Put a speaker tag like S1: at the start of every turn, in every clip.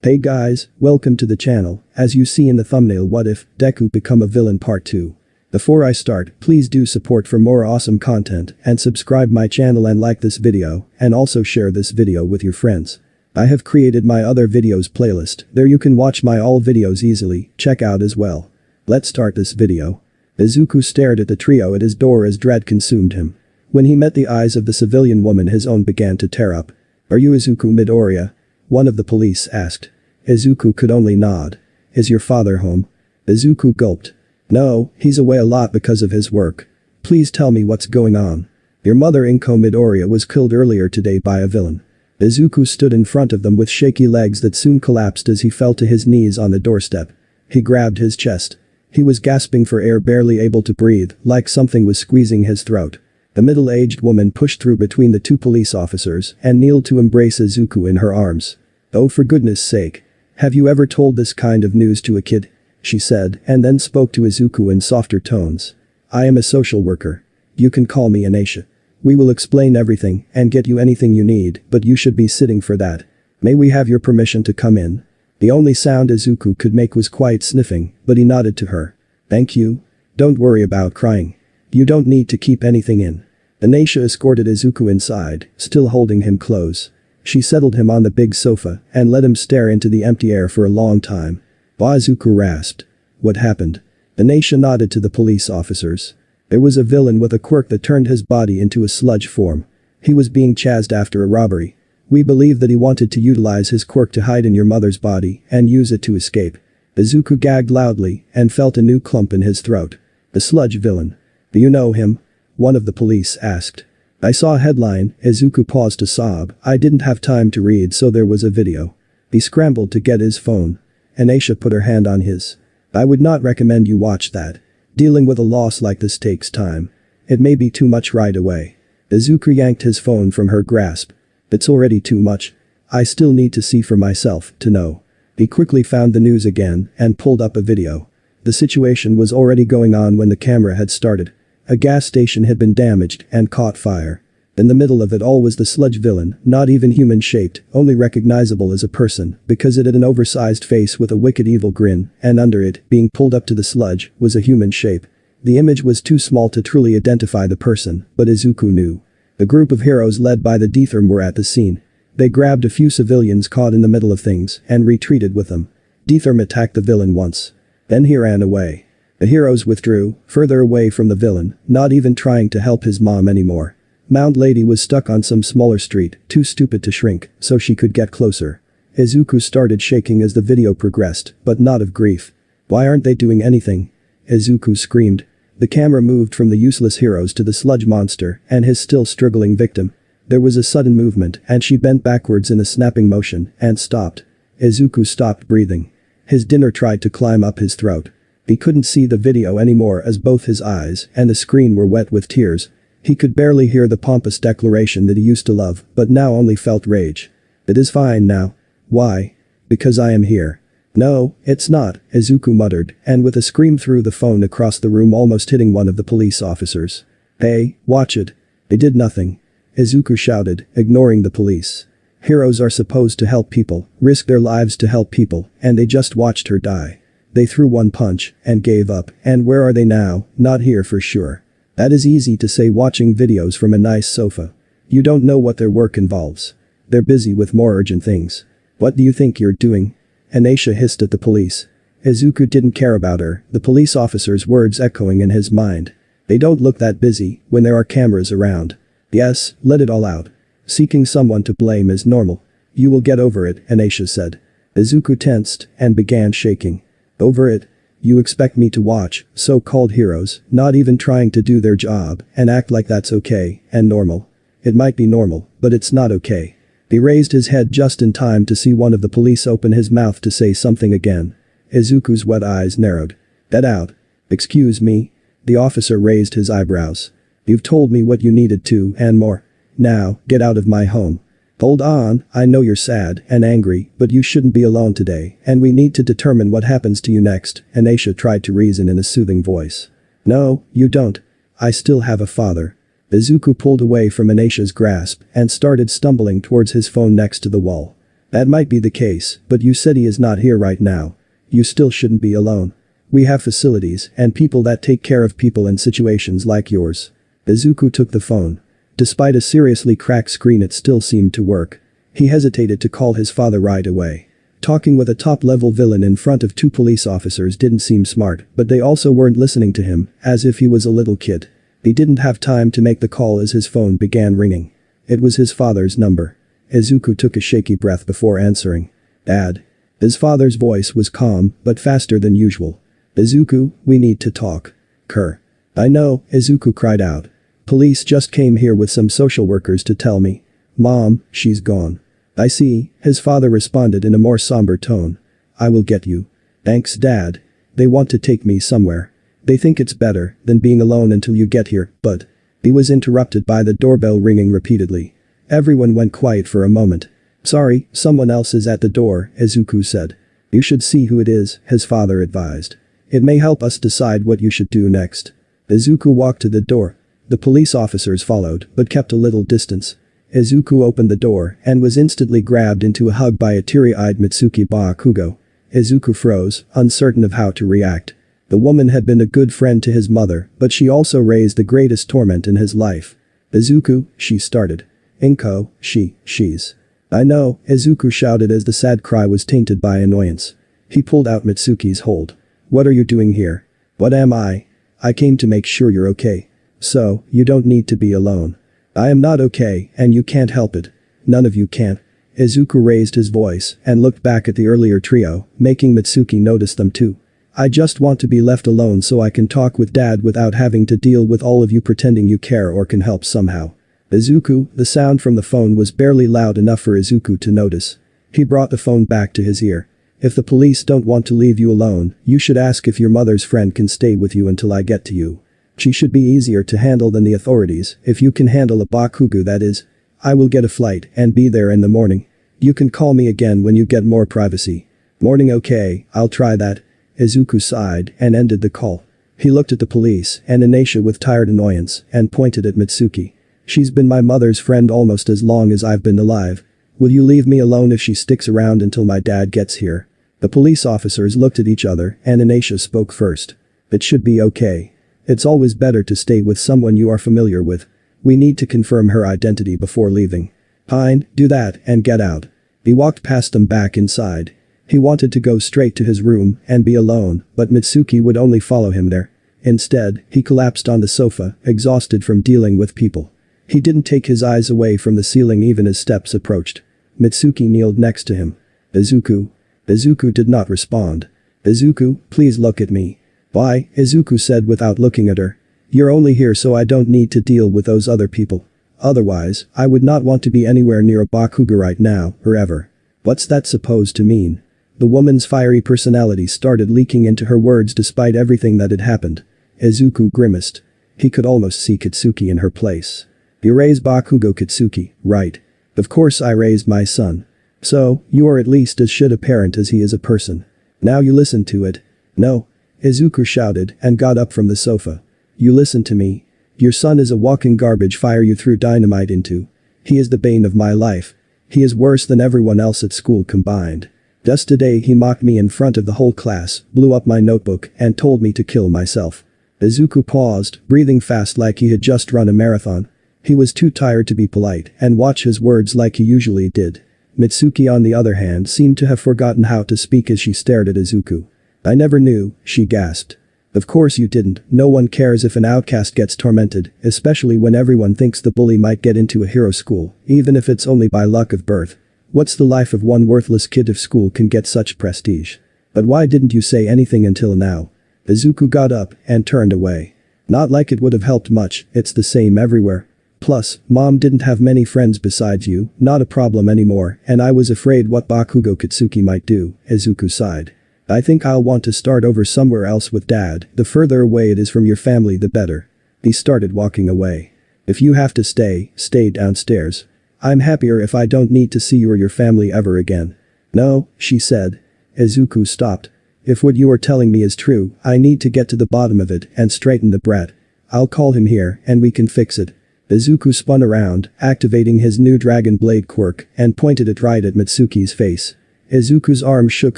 S1: Hey guys, welcome to the channel. As you see in the thumbnail, what if Deku become a villain part 2. Before I start, please do support for more awesome content and subscribe my channel and like this video and also share this video with your friends. I have created my other videos playlist, there you can watch my all videos easily, check out as well. Let's start this video. Izuku stared at the trio at his door as dread consumed him. When he met the eyes of the civilian woman, his own began to tear up. "Are you Izuku Midoriya?" one of the police asked. Izuku could only nod. "Is your father home?" Izuku gulped. "No, he's away a lot because of his work. Please tell me what's going on." "Your mother Inko Midoriya was killed earlier today by a villain." Izuku stood in front of them with shaky legs that soon collapsed as he fell to his knees on the doorstep. He grabbed his chest. He was gasping for air, barely able to breathe, like something was squeezing his throat. The middle-aged woman pushed through between the two police officers and kneeled to embrace Izuku in her arms. "Oh, for goodness sake. Have you ever told this kind of news to a kid?" she said, and then spoke to Izuku in softer tones. "I am a social worker. You can call me Anisha. We will explain everything and get you anything you need, but you should be sitting for that. May we have your permission to come in?" The only sound Izuku could make was quiet sniffing, but he nodded to her. "Thank you. Don't worry about crying. You don't need to keep anything in." Anisha escorted Izuku inside, still holding him close. She settled him on the big sofa and let him stare into the empty air for a long time. Izuku rasped. "What happened?" Anisha nodded to the police officers. "There was a villain with a quirk that turned his body into a sludge form. He was being chased after a robbery. We believe that he wanted to utilize his quirk to hide in your mother's body and use it to escape." Izuku gagged loudly and felt a new clump in his throat. "The sludge villain. Do you know him?" one of the police asked. "I saw a headline." Izuku paused to sob. "I didn't have time to read, so there was a video." He scrambled to get his phone. Anisha put her hand on his. "I would not recommend you watch that. Dealing with a loss like this takes time. It may be too much right away." Izuku yanked his phone from her grasp. "It's already too much. I still need to see for myself to know." He quickly found the news again and pulled up a video. The situation was already going on when the camera had started. A gas station had been damaged and caught fire. In the middle of it all was the sludge villain, not even human-shaped, only recognizable as a person because it had an oversized face with a wicked evil grin, and under it, being pulled up to the sludge, was a human shape. The image was too small to truly identify the person, but Izuku knew. The group of heroes led by the Detherm were at the scene. They grabbed a few civilians caught in the middle of things and retreated with them. Detherm attacked the villain once. Then he ran away. The heroes withdrew, further away from the villain, not even trying to help his mom anymore. Mount Lady was stuck on some smaller street, too stupid to shrink, so she could get closer. Izuku started shaking as the video progressed, but not of grief. "Why aren't they doing anything?" Izuku screamed. The camera moved from the useless heroes to the sludge monster and his still struggling victim. There was a sudden movement and she bent backwards in a snapping motion and stopped. Izuku stopped breathing. His dinner tried to climb up his throat. He couldn't see the video anymore as both his eyes and the screen were wet with tears. He could barely hear the pompous declaration that he used to love, but now only felt rage. "It is fine now." "Why?" "Because I am here." "No, it's not," Izuku muttered, and with a scream threw the phone across the room, almost hitting one of the police officers. "Hey, watch it." "They did nothing," Izuku shouted, ignoring the police. "Heroes are supposed to help people, risk their lives to help people, and they just watched her die. They threw one punch and gave up, and where are they now? Not here for sure." That is easy to say watching videos from a nice sofa. You don't know what their work involves. They're busy with more urgent things. "What do you think you're doing?" Anisha hissed at the police. Izuku didn't care about her, the police officer's words echoing in his mind. "They don't look that busy when there are cameras around." "Yes, let it all out. Seeking someone to blame is normal. You will get over it," Anisha said. Izuku tensed and began shaking. "Over it? You expect me to watch so-called heroes not even trying to do their job and act like that's okay and normal? It might be normal, but it's not okay." He raised his head just in time to see one of the police open his mouth to say something again. Izuku's wet eyes narrowed. "Get out." "Excuse me?" The officer raised his eyebrows. "You've told me what you needed to and more. Now, get out of my home." "Hold on, I know you're sad and angry, but you shouldn't be alone today, and we need to determine what happens to you next," Anisha tried to reason in a soothing voice. "No, you don't. I still have a father." Izuku pulled away from Anisha's grasp and started stumbling towards his phone next to the wall. That might be the case, but you said he is not here right now. You still shouldn't be alone. We have facilities and people that take care of people in situations like yours. Izuku took the phone. Despite a seriously cracked screen, it still seemed to work. He hesitated to call his father right away. Talking with a top-level villain in front of 2 police officers didn't seem smart, but they also weren't listening to him, as if he was a little kid. He didn't have time to make the call as his phone began ringing. It was his father's number. Izuku took a shaky breath before answering. "Dad." His father's voice was calm, but faster than usual. "Izuku, we need to talk." "Kerr." "I know," Izuku cried out. "Police just came here with some social workers to tell me. Mom, she's gone." "I see," his father responded in a more somber tone. "I will get you." "Thanks, Dad. They want to take me somewhere. They think it's better than being alone until you get here, but..." He was interrupted by the doorbell ringing repeatedly. Everyone went quiet for a moment. "Sorry, someone else is at the door," Izuku said. "You should see who it is," his father advised. "It may help us decide what you should do next." Izuku walked to the door. The police officers followed, but kept a little distance. Izuku opened the door and was instantly grabbed into a hug by a teary-eyed Mitsuki Bakugo. Izuku froze, uncertain of how to react. The woman had been a good friend to his mother, but she also raised the greatest torment in his life. "Izuku," she started. "Inko, she's..." "I know," Izuku shouted as the sad cry was tainted by annoyance. He pulled out Mitsuki's hold. "What are you doing here?" "What am I?" "I came to make sure you're okay. So, you don't need to be alone." "I am not okay, and you can't help it. None of you can." Izuku raised his voice and looked back at the earlier trio, making Mitsuki notice them too. "I just want to be left alone so I can talk with Dad without having to deal with all of you pretending you care or can help somehow." "Izuku," the sound from the phone was barely loud enough for Izuku to notice. He brought the phone back to his ear. "If the police don't want to leave you alone, you should ask if your mother's friend can stay with you until I get to you. She should be easier to handle than the authorities, if you can handle a Bakugo, that is. I will get a flight and be there in the morning. You can call me again when you get more privacy." "Morning, okay, I'll try that." Izuku sighed and ended the call. He looked at the police and Anisha with tired annoyance and pointed at Mitsuki. "She's been my mother's friend almost as long as I've been alive. Will you leave me alone if she sticks around until my dad gets here?" The police officers looked at each other and Anisha spoke first. "It should be okay. It's always better to stay with someone you are familiar with. We need to confirm her identity before leaving." "Fine, do that and get out." He walked past them back inside. He wanted to go straight to his room and be alone, but Mitsuki would only follow him there. Instead, he collapsed on the sofa, exhausted from dealing with people. He didn't take his eyes away from the ceiling even as steps approached. Mitsuki kneeled next to him. "Izuku?" Izuku did not respond. "Izuku, please look at me." "Why?" Izuku said without looking at her. "You're only here so I don't need to deal with those other people. Otherwise, I would not want to be anywhere near a Bakugo right now, or ever." "What's that supposed to mean?" The woman's fiery personality started leaking into her words despite everything that had happened. Izuku grimaced. He could almost see Kitsuki in her place. "You raised Bakugo Kitsuki, right?" "Of course I raised my son." "So, you are at least as shit a parent as he is a person. Now you listen to it." "No." Izuku shouted and got up from the sofa. "You listen to me. Your son is a walking garbage fire you threw dynamite into. He is the bane of my life. He is worse than everyone else at school combined. Just today he mocked me in front of the whole class, blew up my notebook, and told me to kill myself." Izuku paused, breathing fast like he had just run a marathon. He was too tired to be polite and watch his words like he usually did. Mitsuki on the other hand seemed to have forgotten how to speak as she stared at Izuku. "I never knew," she gasped. "Of course you didn't. No one cares if an outcast gets tormented, especially when everyone thinks the bully might get into a hero school, even if it's only by luck of birth. What's the life of one worthless kid if school can get such prestige? But why didn't you say anything until now?" Izuku got up and turned away. "Not like it would have helped much, it's the same everywhere. Plus, Mom didn't have many friends besides you, not a problem anymore, and I was afraid what Bakugo Kitsuki might do," Izuku sighed. "I think I'll want to start over somewhere else with Dad. The further away it is from your family the better." He started walking away. "If you have to stay, stay downstairs. I'm happier if I don't need to see you or your family ever again." "No," she said. Izuku stopped. "If what you are telling me is true, I need to get to the bottom of it and straighten the brat. I'll call him here and we can fix it." Izuku spun around, activating his new Dragon Blade quirk, and pointed it right at Mitsuki's face. Izuku's arm shook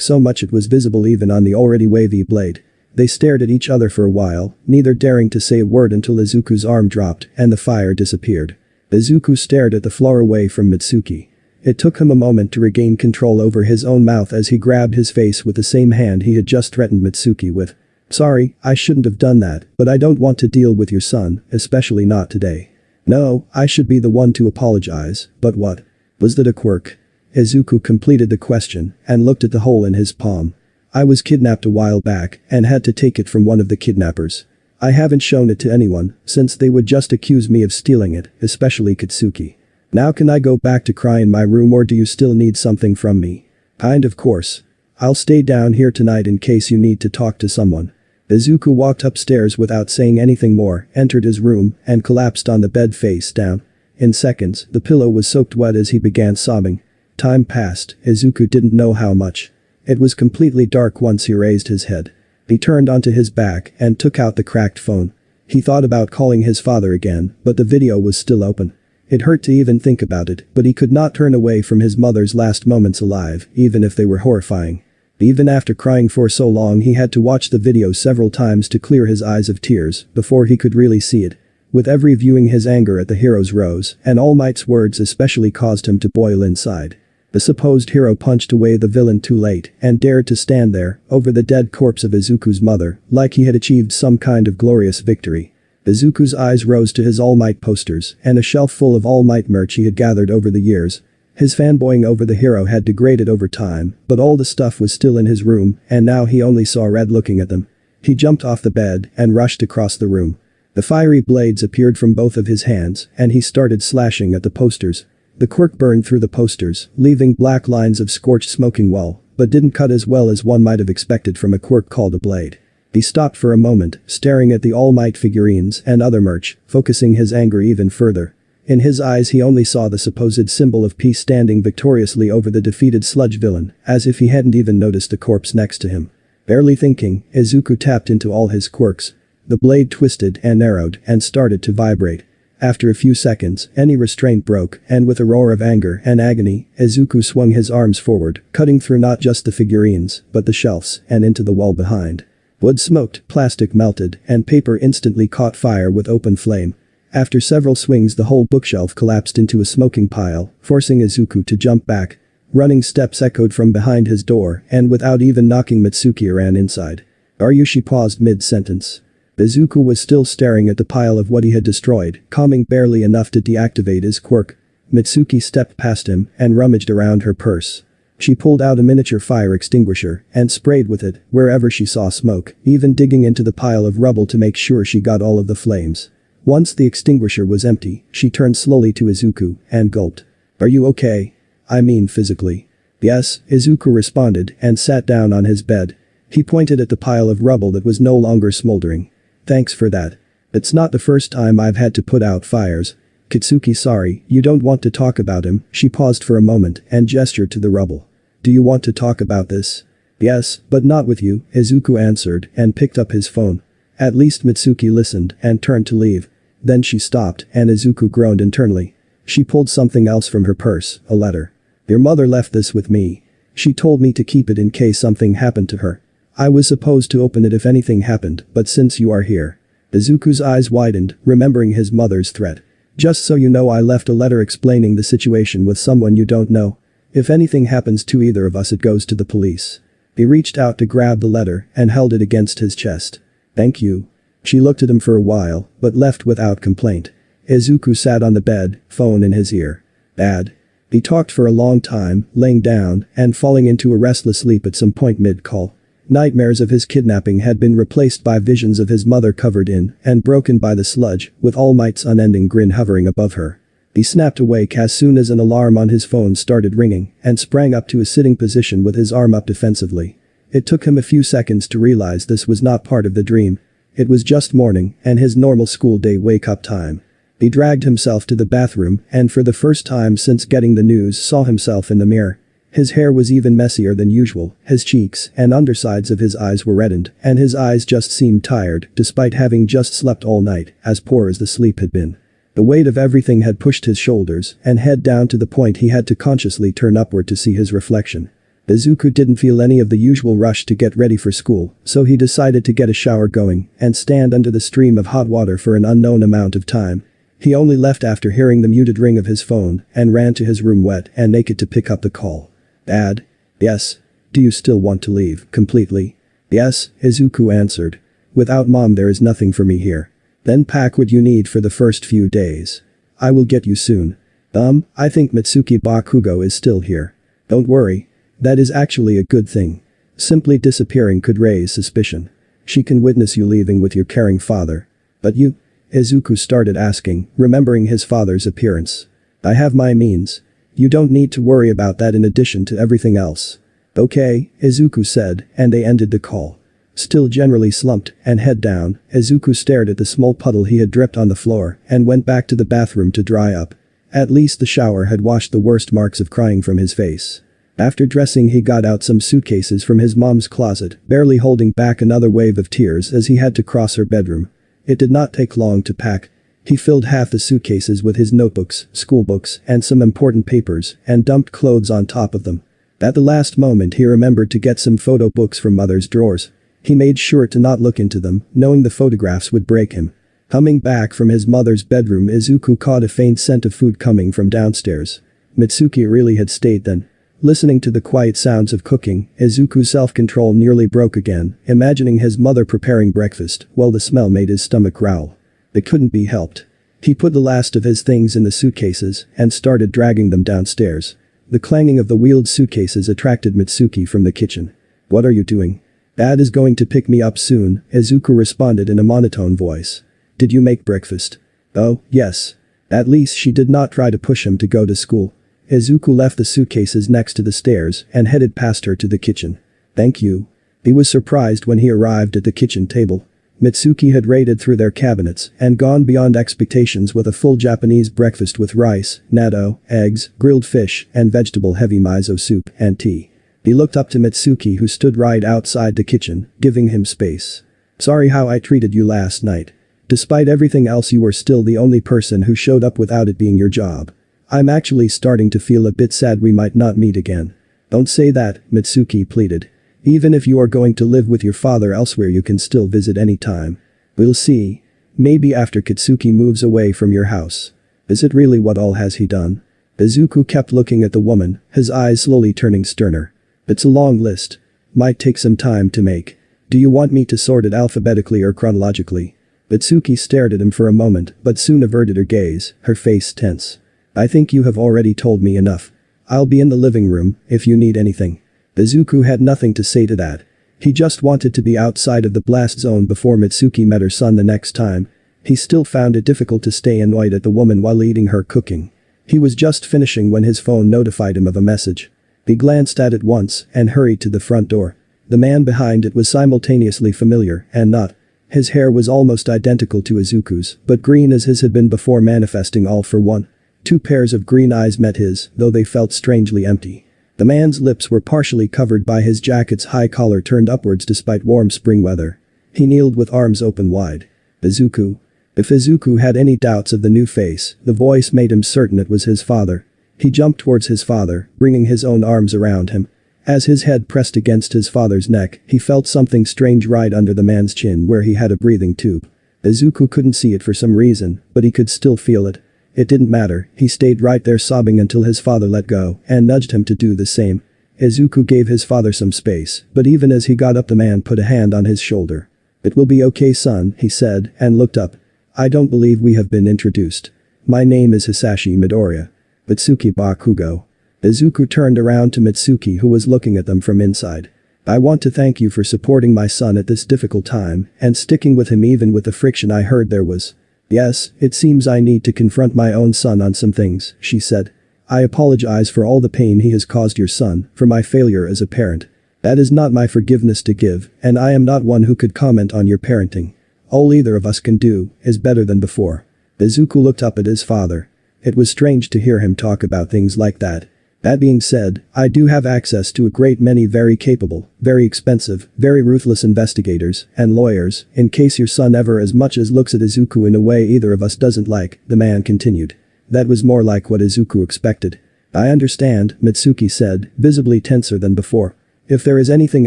S1: so much it was visible even on the already wavy blade. They stared at each other for a while, neither daring to say a word until Izuku's arm dropped and the fire disappeared. Izuku stared at the floor away from Mitsuki. It took him a moment to regain control over his own mouth as he grabbed his face with the same hand he had just threatened Mitsuki with. "Sorry, I shouldn't have done that, but I don't want to deal with your son, especially not today." "No, I should be the one to apologize, but what? Was that a quirk?" Izuku completed the question and looked at the hole in his palm. "I was kidnapped a while back and had to take it from one of the kidnappers. I haven't shown it to anyone, since they would just accuse me of stealing it, especially Katsuki. Now can I go back to cry in my room or do you still need something from me?" "Kind of course. I'll stay down here tonight in case you need to talk to someone." Izuku walked upstairs without saying anything more, entered his room, and collapsed on the bed face down. In seconds, the pillow was soaked wet as he began sobbing. Time passed, Izuku didn't know how much. It was completely dark once he raised his head. He turned onto his back and took out the cracked phone. He thought about calling his father again, but the video was still open. It hurt to even think about it, but he could not turn away from his mother's last moments alive, even if they were horrifying. Even after crying for so long he had to watch the video several times to clear his eyes of tears before he could really see it. With every viewing his anger at the heroes rose, and All Might's words especially caused him to boil inside. The supposed hero punched away the villain too late and dared to stand there, over the dead corpse of Izuku's mother, like he had achieved some kind of glorious victory. Izuku's eyes rose to his All Might posters and a shelf full of All Might merch he had gathered over the years. His fanboying over the hero had degraded over time, but all the stuff was still in his room, and now he only saw red looking at them. He jumped off the bed and rushed across the room. The fiery blades appeared from both of his hands, and he started slashing at the posters. The quirk burned through the posters, leaving black lines of scorched smoking wall, but didn't cut as well as one might have expected from a quirk called a blade. He stopped for a moment, staring at the All Might figurines and other merch, focusing his anger even further. In his eyes he only saw the supposed symbol of peace standing victoriously over the defeated sludge villain, as if he hadn't even noticed the corpse next to him. Barely thinking, Izuku tapped into all his quirks. The blade twisted and narrowed and started to vibrate. After a few seconds, any restraint broke, and with a roar of anger and agony, Izuku swung his arms forward, cutting through not just the figurines, but the shelves, and into the wall behind. Wood smoked, plastic melted, and paper instantly caught fire with open flame. After several swings the whole bookshelf collapsed into a smoking pile, forcing Izuku to jump back. Running steps echoed from behind his door, and without even knocking Mitsuki ran inside. "Are you?" She paused mid-sentence. Izuku was still staring at the pile of what he had destroyed, calming barely enough to deactivate his quirk. Mitsuki stepped past him and rummaged around her purse. She pulled out a miniature fire extinguisher and sprayed with it wherever she saw smoke, even digging into the pile of rubble to make sure she got all of the flames. Once the extinguisher was empty, she turned slowly to Izuku and gulped. "Are you okay? I mean physically." "Yes," Izuku responded and sat down on his bed. He pointed at the pile of rubble that was no longer smoldering. "Thanks for that. It's not the first time I've had to put out fires." "Katsuki, sorry, you don't want to talk about him." She paused for a moment and gestured to the rubble. "Do you want to talk about this?" "Yes, but not with you," Izuku answered and picked up his phone. At least Mitsuki listened and turned to leave. Then she stopped and Izuku groaned internally. She pulled something else from her purse, a letter. "Your mother left this with me. She told me to keep it in case something happened to her. I was supposed to open it if anything happened, but since you are here." Izuku's eyes widened, remembering his mother's threat. "Just so you know, I left a letter explaining the situation with someone you don't know. If anything happens to either of us it goes to the police." He reached out to grab the letter and held it against his chest. "Thank you." She looked at him for a while, but left without complaint. Izuku sat on the bed, phone in his ear. "Dad." He talked for a long time, laying down and falling into a restless sleep at some point mid-call. Nightmares of his kidnapping had been replaced by visions of his mother covered in and broken by the sludge, with All Might's unending grin hovering above her. He snapped awake as soon as an alarm on his phone started ringing and sprang up to a sitting position with his arm up defensively. It took him a few seconds to realize this was not part of the dream. It was just morning and his normal school day wake-up time. He dragged himself to the bathroom and for the first time since getting the news saw himself in the mirror. His hair was even messier than usual, his cheeks and undersides of his eyes were reddened, and his eyes just seemed tired despite having just slept all night, as poor as the sleep had been. The weight of everything had pushed his shoulders and head down to the point he had to consciously turn upward to see his reflection. Izuku didn't feel any of the usual rush to get ready for school, so he decided to get a shower going and stand under the stream of hot water for an unknown amount of time. He only left after hearing the muted ring of his phone and ran to his room wet and naked to pick up the call. Dad? Yes. Do you still want to leave, completely? Yes, Izuku answered. Without Mom there is nothing for me here. Then pack what you need for the first few days. I will get you soon. I think Mitsuki Bakugo is still here. Don't worry. That is actually a good thing. Simply disappearing could raise suspicion. She can witness you leaving with your caring father. But you? Izuku started asking, remembering his father's appearance. I have my means. You don't need to worry about that in addition to everything else. Okay, Izuku said, and they ended the call. Still generally slumped and head down, Izuku stared at the small puddle he had dripped on the floor and went back to the bathroom to dry up. At least the shower had washed the worst marks of crying from his face. After dressing he got out some suitcases from his mom's closet, barely holding back another wave of tears as he had to cross her bedroom. It did not take long to pack. He filled half the suitcases with his notebooks, schoolbooks, and some important papers, and dumped clothes on top of them. At the last moment he remembered to get some photo books from Mother's drawers. He made sure to not look into them, knowing the photographs would break him. Coming back from his mother's bedroom, Izuku caught a faint scent of food coming from downstairs. Mitsuki really had stayed then. Listening to the quiet sounds of cooking, Izuku's self-control nearly broke again, imagining his mother preparing breakfast, while the smell made his stomach growl. It couldn't be helped. He put the last of his things in the suitcases and started dragging them downstairs. The clanging of the wheeled suitcases attracted Mitsuki from the kitchen. What are you doing? Dad is going to pick me up soon, Izuku responded in a monotone voice. Did you make breakfast? Oh, yes. At least she did not try to push him to go to school. Izuku left the suitcases next to the stairs and headed past her to the kitchen. Thank you. He was surprised when he arrived at the kitchen table. Mitsuki had raided through their cabinets and gone beyond expectations with a full Japanese breakfast with rice, natto, eggs, grilled fish, and vegetable-heavy miso soup and tea. He looked up to Mitsuki who stood right outside the kitchen, giving him space. Sorry how I treated you last night. Despite everything else you were still the only person who showed up without it being your job. I'm actually starting to feel a bit sad we might not meet again. Don't say that, Mitsuki pleaded. Even if you are going to live with your father elsewhere you can still visit any time. We'll see. Maybe after Kitsuki moves away from your house. Is it really what all has he done? Izuku kept looking at the woman, his eyes slowly turning sterner. It's a long list. Might take some time to make. Do you want me to sort it alphabetically or chronologically? Mitsuki stared at him for a moment but soon averted her gaze, her face tense. I think you have already told me enough. I'll be in the living room if you need anything. Izuku had nothing to say to that. He just wanted to be outside of the blast zone before Mitsuki met her son the next time. He still found it difficult to stay annoyed at the woman while eating her cooking. He was just finishing when his phone notified him of a message. He glanced at it once and hurried to the front door. The man behind it was simultaneously familiar and not. His hair was almost identical to Izuku's, but green as his had been before manifesting all for one. 2 pairs of green eyes met his, though they felt strangely empty. The man's lips were partially covered by his jacket's high collar turned upwards despite warm spring weather. He kneeled with arms open wide. Izuku. If Izuku had any doubts of the new face, the voice made him certain it was his father. He jumped towards his father, bringing his own arms around him. As his head pressed against his father's neck, he felt something strange right under the man's chin where he had a breathing tube. Izuku couldn't see it for some reason, but he could still feel it. It didn't matter, he stayed right there sobbing until his father let go and nudged him to do the same. Izuku gave his father some space, but even as he got up the man put a hand on his shoulder. It will be okay son, he said, and looked up. I don't believe we have been introduced. My name is Hisashi Midoriya. Mitsuki Bakugo. Izuku turned around to Mitsuki who was looking at them from inside. I want to thank you for supporting my son at this difficult time and sticking with him even with the friction I heard there was. Yes, it seems I need to confront my own son on some things, she said. I apologize for all the pain he has caused your son, for my failure as a parent. That is not my forgiveness to give, and I am not one who could comment on your parenting. All either of us can do is better than before. Izuku looked up at his father. It was strange to hear him talk about things like that. That being said, I do have access to a great many very capable, very expensive, very ruthless investigators and lawyers in case your son ever as much as looks at Izuku in a way either of us doesn't like, the man continued. That was more like what Izuku expected. I understand, Mitsuki said, visibly tenser than before. If there is anything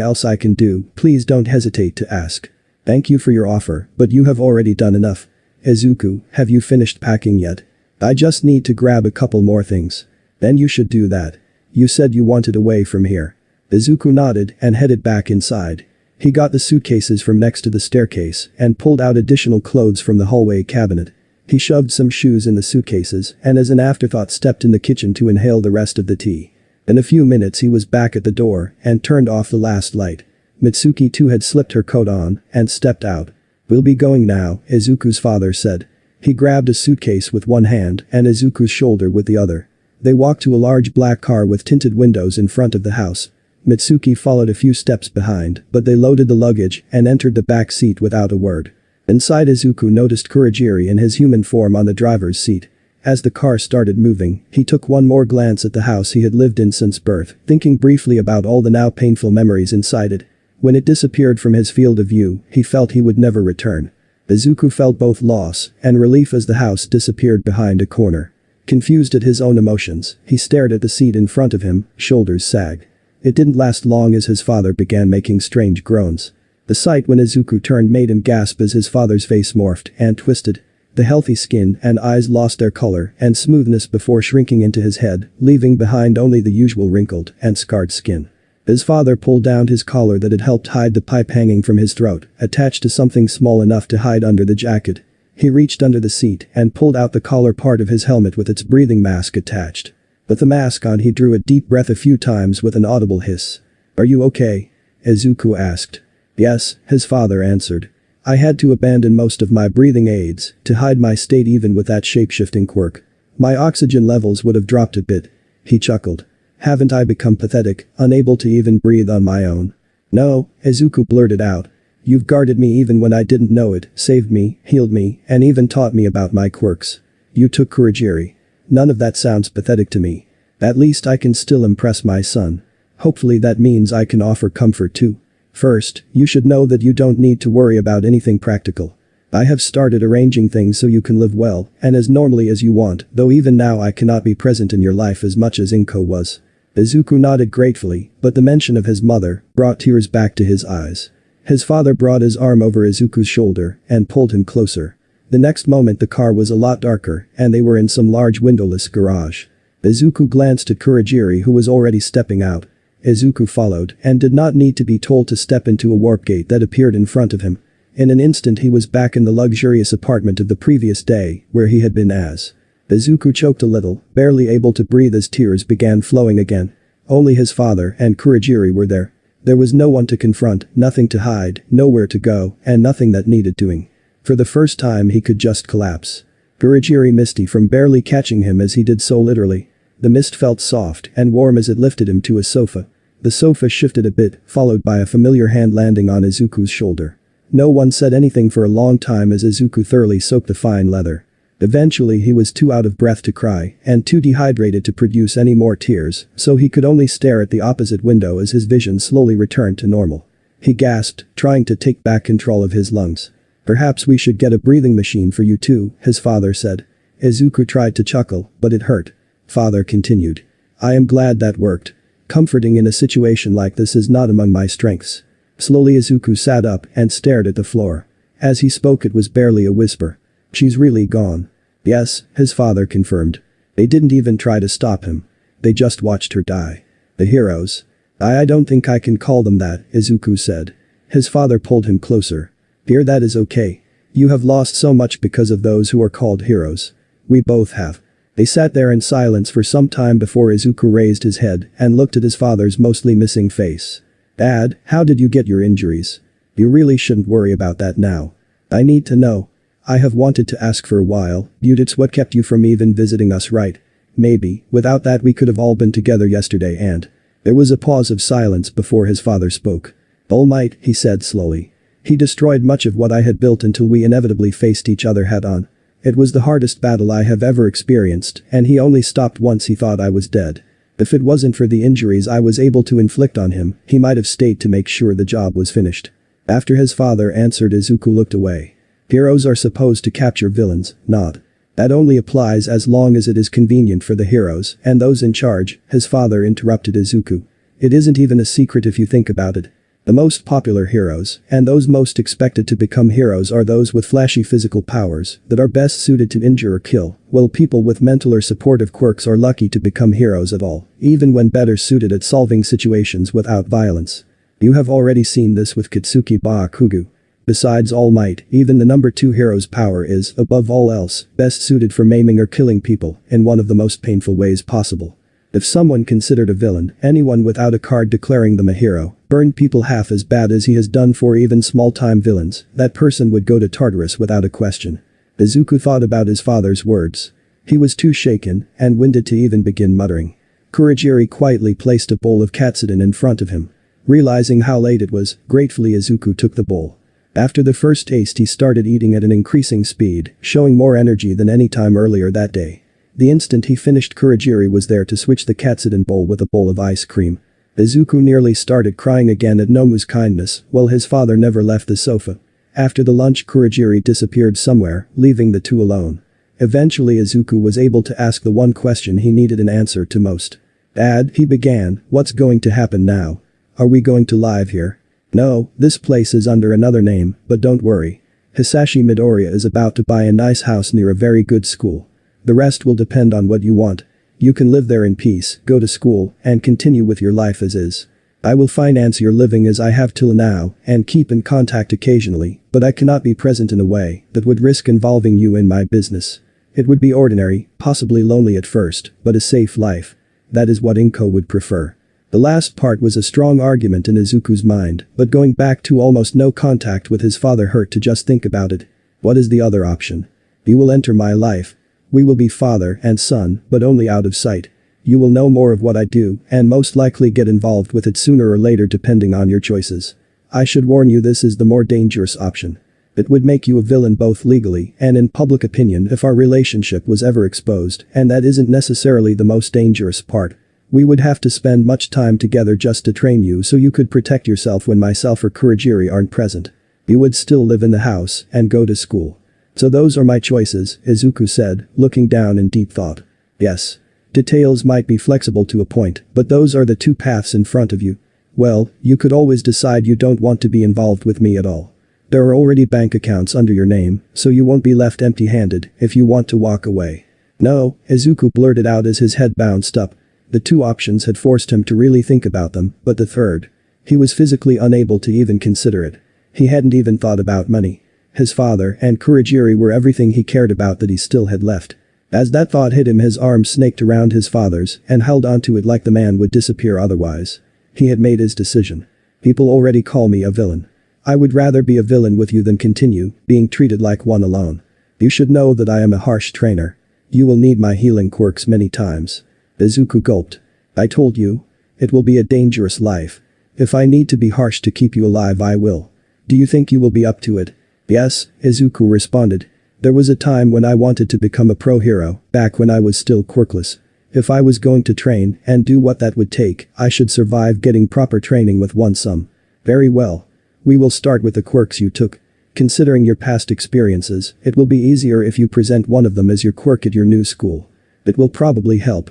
S1: else I can do, please don't hesitate to ask. Thank you for your offer, but you have already done enough. Izuku, have you finished packing yet? I just need to grab a couple more things. Then you should do that. You said you wanted away from here. Izuku nodded and headed back inside. He got the suitcases from next to the staircase and pulled out additional clothes from the hallway cabinet. He shoved some shoes in the suitcases and as an afterthought stepped in the kitchen to inhale the rest of the tea. In a few minutes he was back at the door and turned off the last light. Mitsuki too had slipped her coat on and stepped out. We'll be going now, Izuku's father said. He grabbed a suitcase with one hand and Izuku's shoulder with the other. They walked to a large black car with tinted windows in front of the house. Mitsuki followed a few steps behind, but they loaded the luggage and entered the back seat without a word. Inside, Izuku noticed Kurogiri in his human form on the driver's seat. As the car started moving, he took one more glance at the house he had lived in since birth, thinking briefly about all the now painful memories inside it. When it disappeared from his field of view, he felt he would never return. Izuku felt both loss and relief as the house disappeared behind a corner. Confused at his own emotions, he stared at the seat in front of him, shoulders sagged. It didn't last long as his father began making strange groans. The sight when Izuku turned made him gasp as his father's face morphed and twisted. The healthy skin and eyes lost their color and smoothness before shrinking into his head, leaving behind only the usual wrinkled and scarred skin. His father pulled down his collar that had helped hide the pipe hanging from his throat, attached to something small enough to hide under the jacket. He reached under the seat and pulled out the collar part of his helmet with its breathing mask attached. With the mask on, he drew a deep breath a few times with an audible hiss. Are you okay? Izuku asked. Yes, his father answered. I had to abandon most of my breathing aids to hide my state even with that shape-shifting quirk. My oxygen levels would have dropped a bit. He chuckled. Haven't I become pathetic, unable to even breathe on my own? No, Izuku blurted out. You've guarded me even when I didn't know it, saved me, healed me, and even taught me about my quirks. You took Kurogiri. None of that sounds pathetic to me. At least I can still impress my son. Hopefully that means I can offer comfort too. First, you should know that you don't need to worry about anything practical. I have started arranging things so you can live well and as normally as you want, though even now I cannot be present in your life as much as Inko was. Izuku nodded gratefully, but the mention of his mother brought tears back to his eyes. His father brought his arm over Izuku's shoulder and pulled him closer. The next moment the car was a lot darker and they were in some large windowless garage. Izuku glanced at Kurogiri who was already stepping out. Izuku followed and did not need to be told to step into a warp gate that appeared in front of him. In an instant he was back in the luxurious apartment of the previous day where he had been as. Izuku choked a little, barely able to breathe as tears began flowing again. Only his father and Kurogiri were there. There was no one to confront, nothing to hide, nowhere to go, and nothing that needed doing. For the first time he could just collapse. Kurogiri misty from barely catching him as he did so literally. The mist felt soft and warm as it lifted him to a sofa. The sofa shifted a bit, followed by a familiar hand landing on Izuku's shoulder. No one said anything for a long time as Izuku thoroughly soaked the fine leather. Eventually he was too out of breath to cry and too dehydrated to produce any more tears, so he could only stare at the opposite window as his vision slowly returned to normal. He gasped, trying to take back control of his lungs. Perhaps we should get a breathing machine for you too, his father said. Izuku tried to chuckle, but it hurt. Father continued. I am glad that worked. Comforting in a situation like this is not among my strengths. Slowly Izuku sat up and stared at the floor. As he spoke it was barely a whisper. She's really gone. Yes, his father confirmed. They didn't even try to stop him. They just watched her die. The heroes. I don't think I can call them that, Izuku said. His father pulled him closer. Dear, that is okay. You have lost so much because of those who are called heroes. We both have. They sat there in silence for some time before Izuku raised his head and looked at his father's mostly missing face. Dad, how did you get your injuries? You really shouldn't worry about that now. I need to know. I have wanted to ask for a while, but it's what kept you from even visiting us, right? Maybe, without that we could have all been together yesterday and… There was a pause of silence before his father spoke. All Might, he said slowly. He destroyed much of what I had built until we inevitably faced each other head-on. It was the hardest battle I have ever experienced, and he only stopped once he thought I was dead. If it wasn't for the injuries I was able to inflict on him, he might have stayed to make sure the job was finished. After his father answered, Izuku looked away. Heroes are supposed to capture villains, not. That only applies as long as it is convenient for the heroes and those in charge, his father interrupted Izuku. It isn't even a secret if you think about it. The most popular heroes, and those most expected to become heroes, are those with flashy physical powers that are best suited to injure or kill, while people with mental or supportive quirks are lucky to become heroes at all, even when better suited at solving situations without violence. You have already seen this with Kitsuki Byakugo. Besides All Might, even the number 2 hero's power is, above all else, best suited for maiming or killing people in one of the most painful ways possible. If someone considered a villain, anyone without a card declaring them a hero, burned people half as bad as he has done for even small-time villains, that person would go to Tartarus without a question. Izuku thought about his father's words. He was too shaken and winded to even begin muttering. Kurogiri quietly placed a bowl of katsudon in front of him. Realizing how late it was, gratefully Izuku took the bowl. After the first taste he started eating at an increasing speed, showing more energy than any time earlier that day. The instant he finished, Kurogiri was there to switch the katsudon bowl with a bowl of ice cream. Izuku nearly started crying again at Nomu's kindness, while his father never left the sofa. After the lunch, Kurogiri disappeared somewhere, leaving the two alone. Eventually Izuku was able to ask the one question he needed an answer to most. "Dad," he began, "what's going to happen now? Are we going to live here?" "No, this place is under another name, but don't worry. Hisashi Midoriya is about to buy a nice house near a very good school. The rest will depend on what you want. You can live there in peace, go to school, and continue with your life as is. I will finance your living as I have till now, and keep in contact occasionally, but I cannot be present in a way that would risk involving you in my business. It would be ordinary, possibly lonely at first, but a safe life. That is what Inko would prefer." The last part was a strong argument in Izuku's mind, but going back to almost no contact with his father hurt to just think about it. What is the other option? "You will enter my life. We will be father and son, but only out of sight. You will know more of what I do, and most likely get involved with it sooner or later depending on your choices. I should warn you, this is the more dangerous option. It would make you a villain both legally and in public opinion if our relationship was ever exposed, and that isn't necessarily the most dangerous part. We would have to spend much time together just to train you so you could protect yourself when myself or Kurogiri aren't present. You would still live in the house and go to school. So those are my choices," Izuku said, looking down in deep thought. "Yes. Details might be flexible to a point, but those are the two paths in front of you. Well, you could always decide you don't want to be involved with me at all. There are already bank accounts under your name, so you won't be left empty-handed if you want to walk away." "No," Izuku blurted out as his head bounced up. The two options had forced him to really think about them, but the third. He was physically unable to even consider it. He hadn't even thought about money. His father and Kurogiri were everything he cared about that he still had left. As that thought hit him, his arm snaked around his father's and held onto it like the man would disappear otherwise. He had made his decision. "People already call me a villain. I would rather be a villain with you than continue being treated like one alone. You should know that I am a harsh trainer. You will need my healing quirks many times." Izuku gulped. "I told you. It will be a dangerous life. If I need to be harsh to keep you alive, I will. Do you think you will be up to it?" "Yes," Izuku responded. "There was a time when I wanted to become a pro hero, back when I was still quirkless. If I was going to train and do what that would take, I should survive getting proper training with one sum." "Very well. We will start with the quirks you took. Considering your past experiences, it will be easier if you present one of them as your quirk at your new school. It will probably help.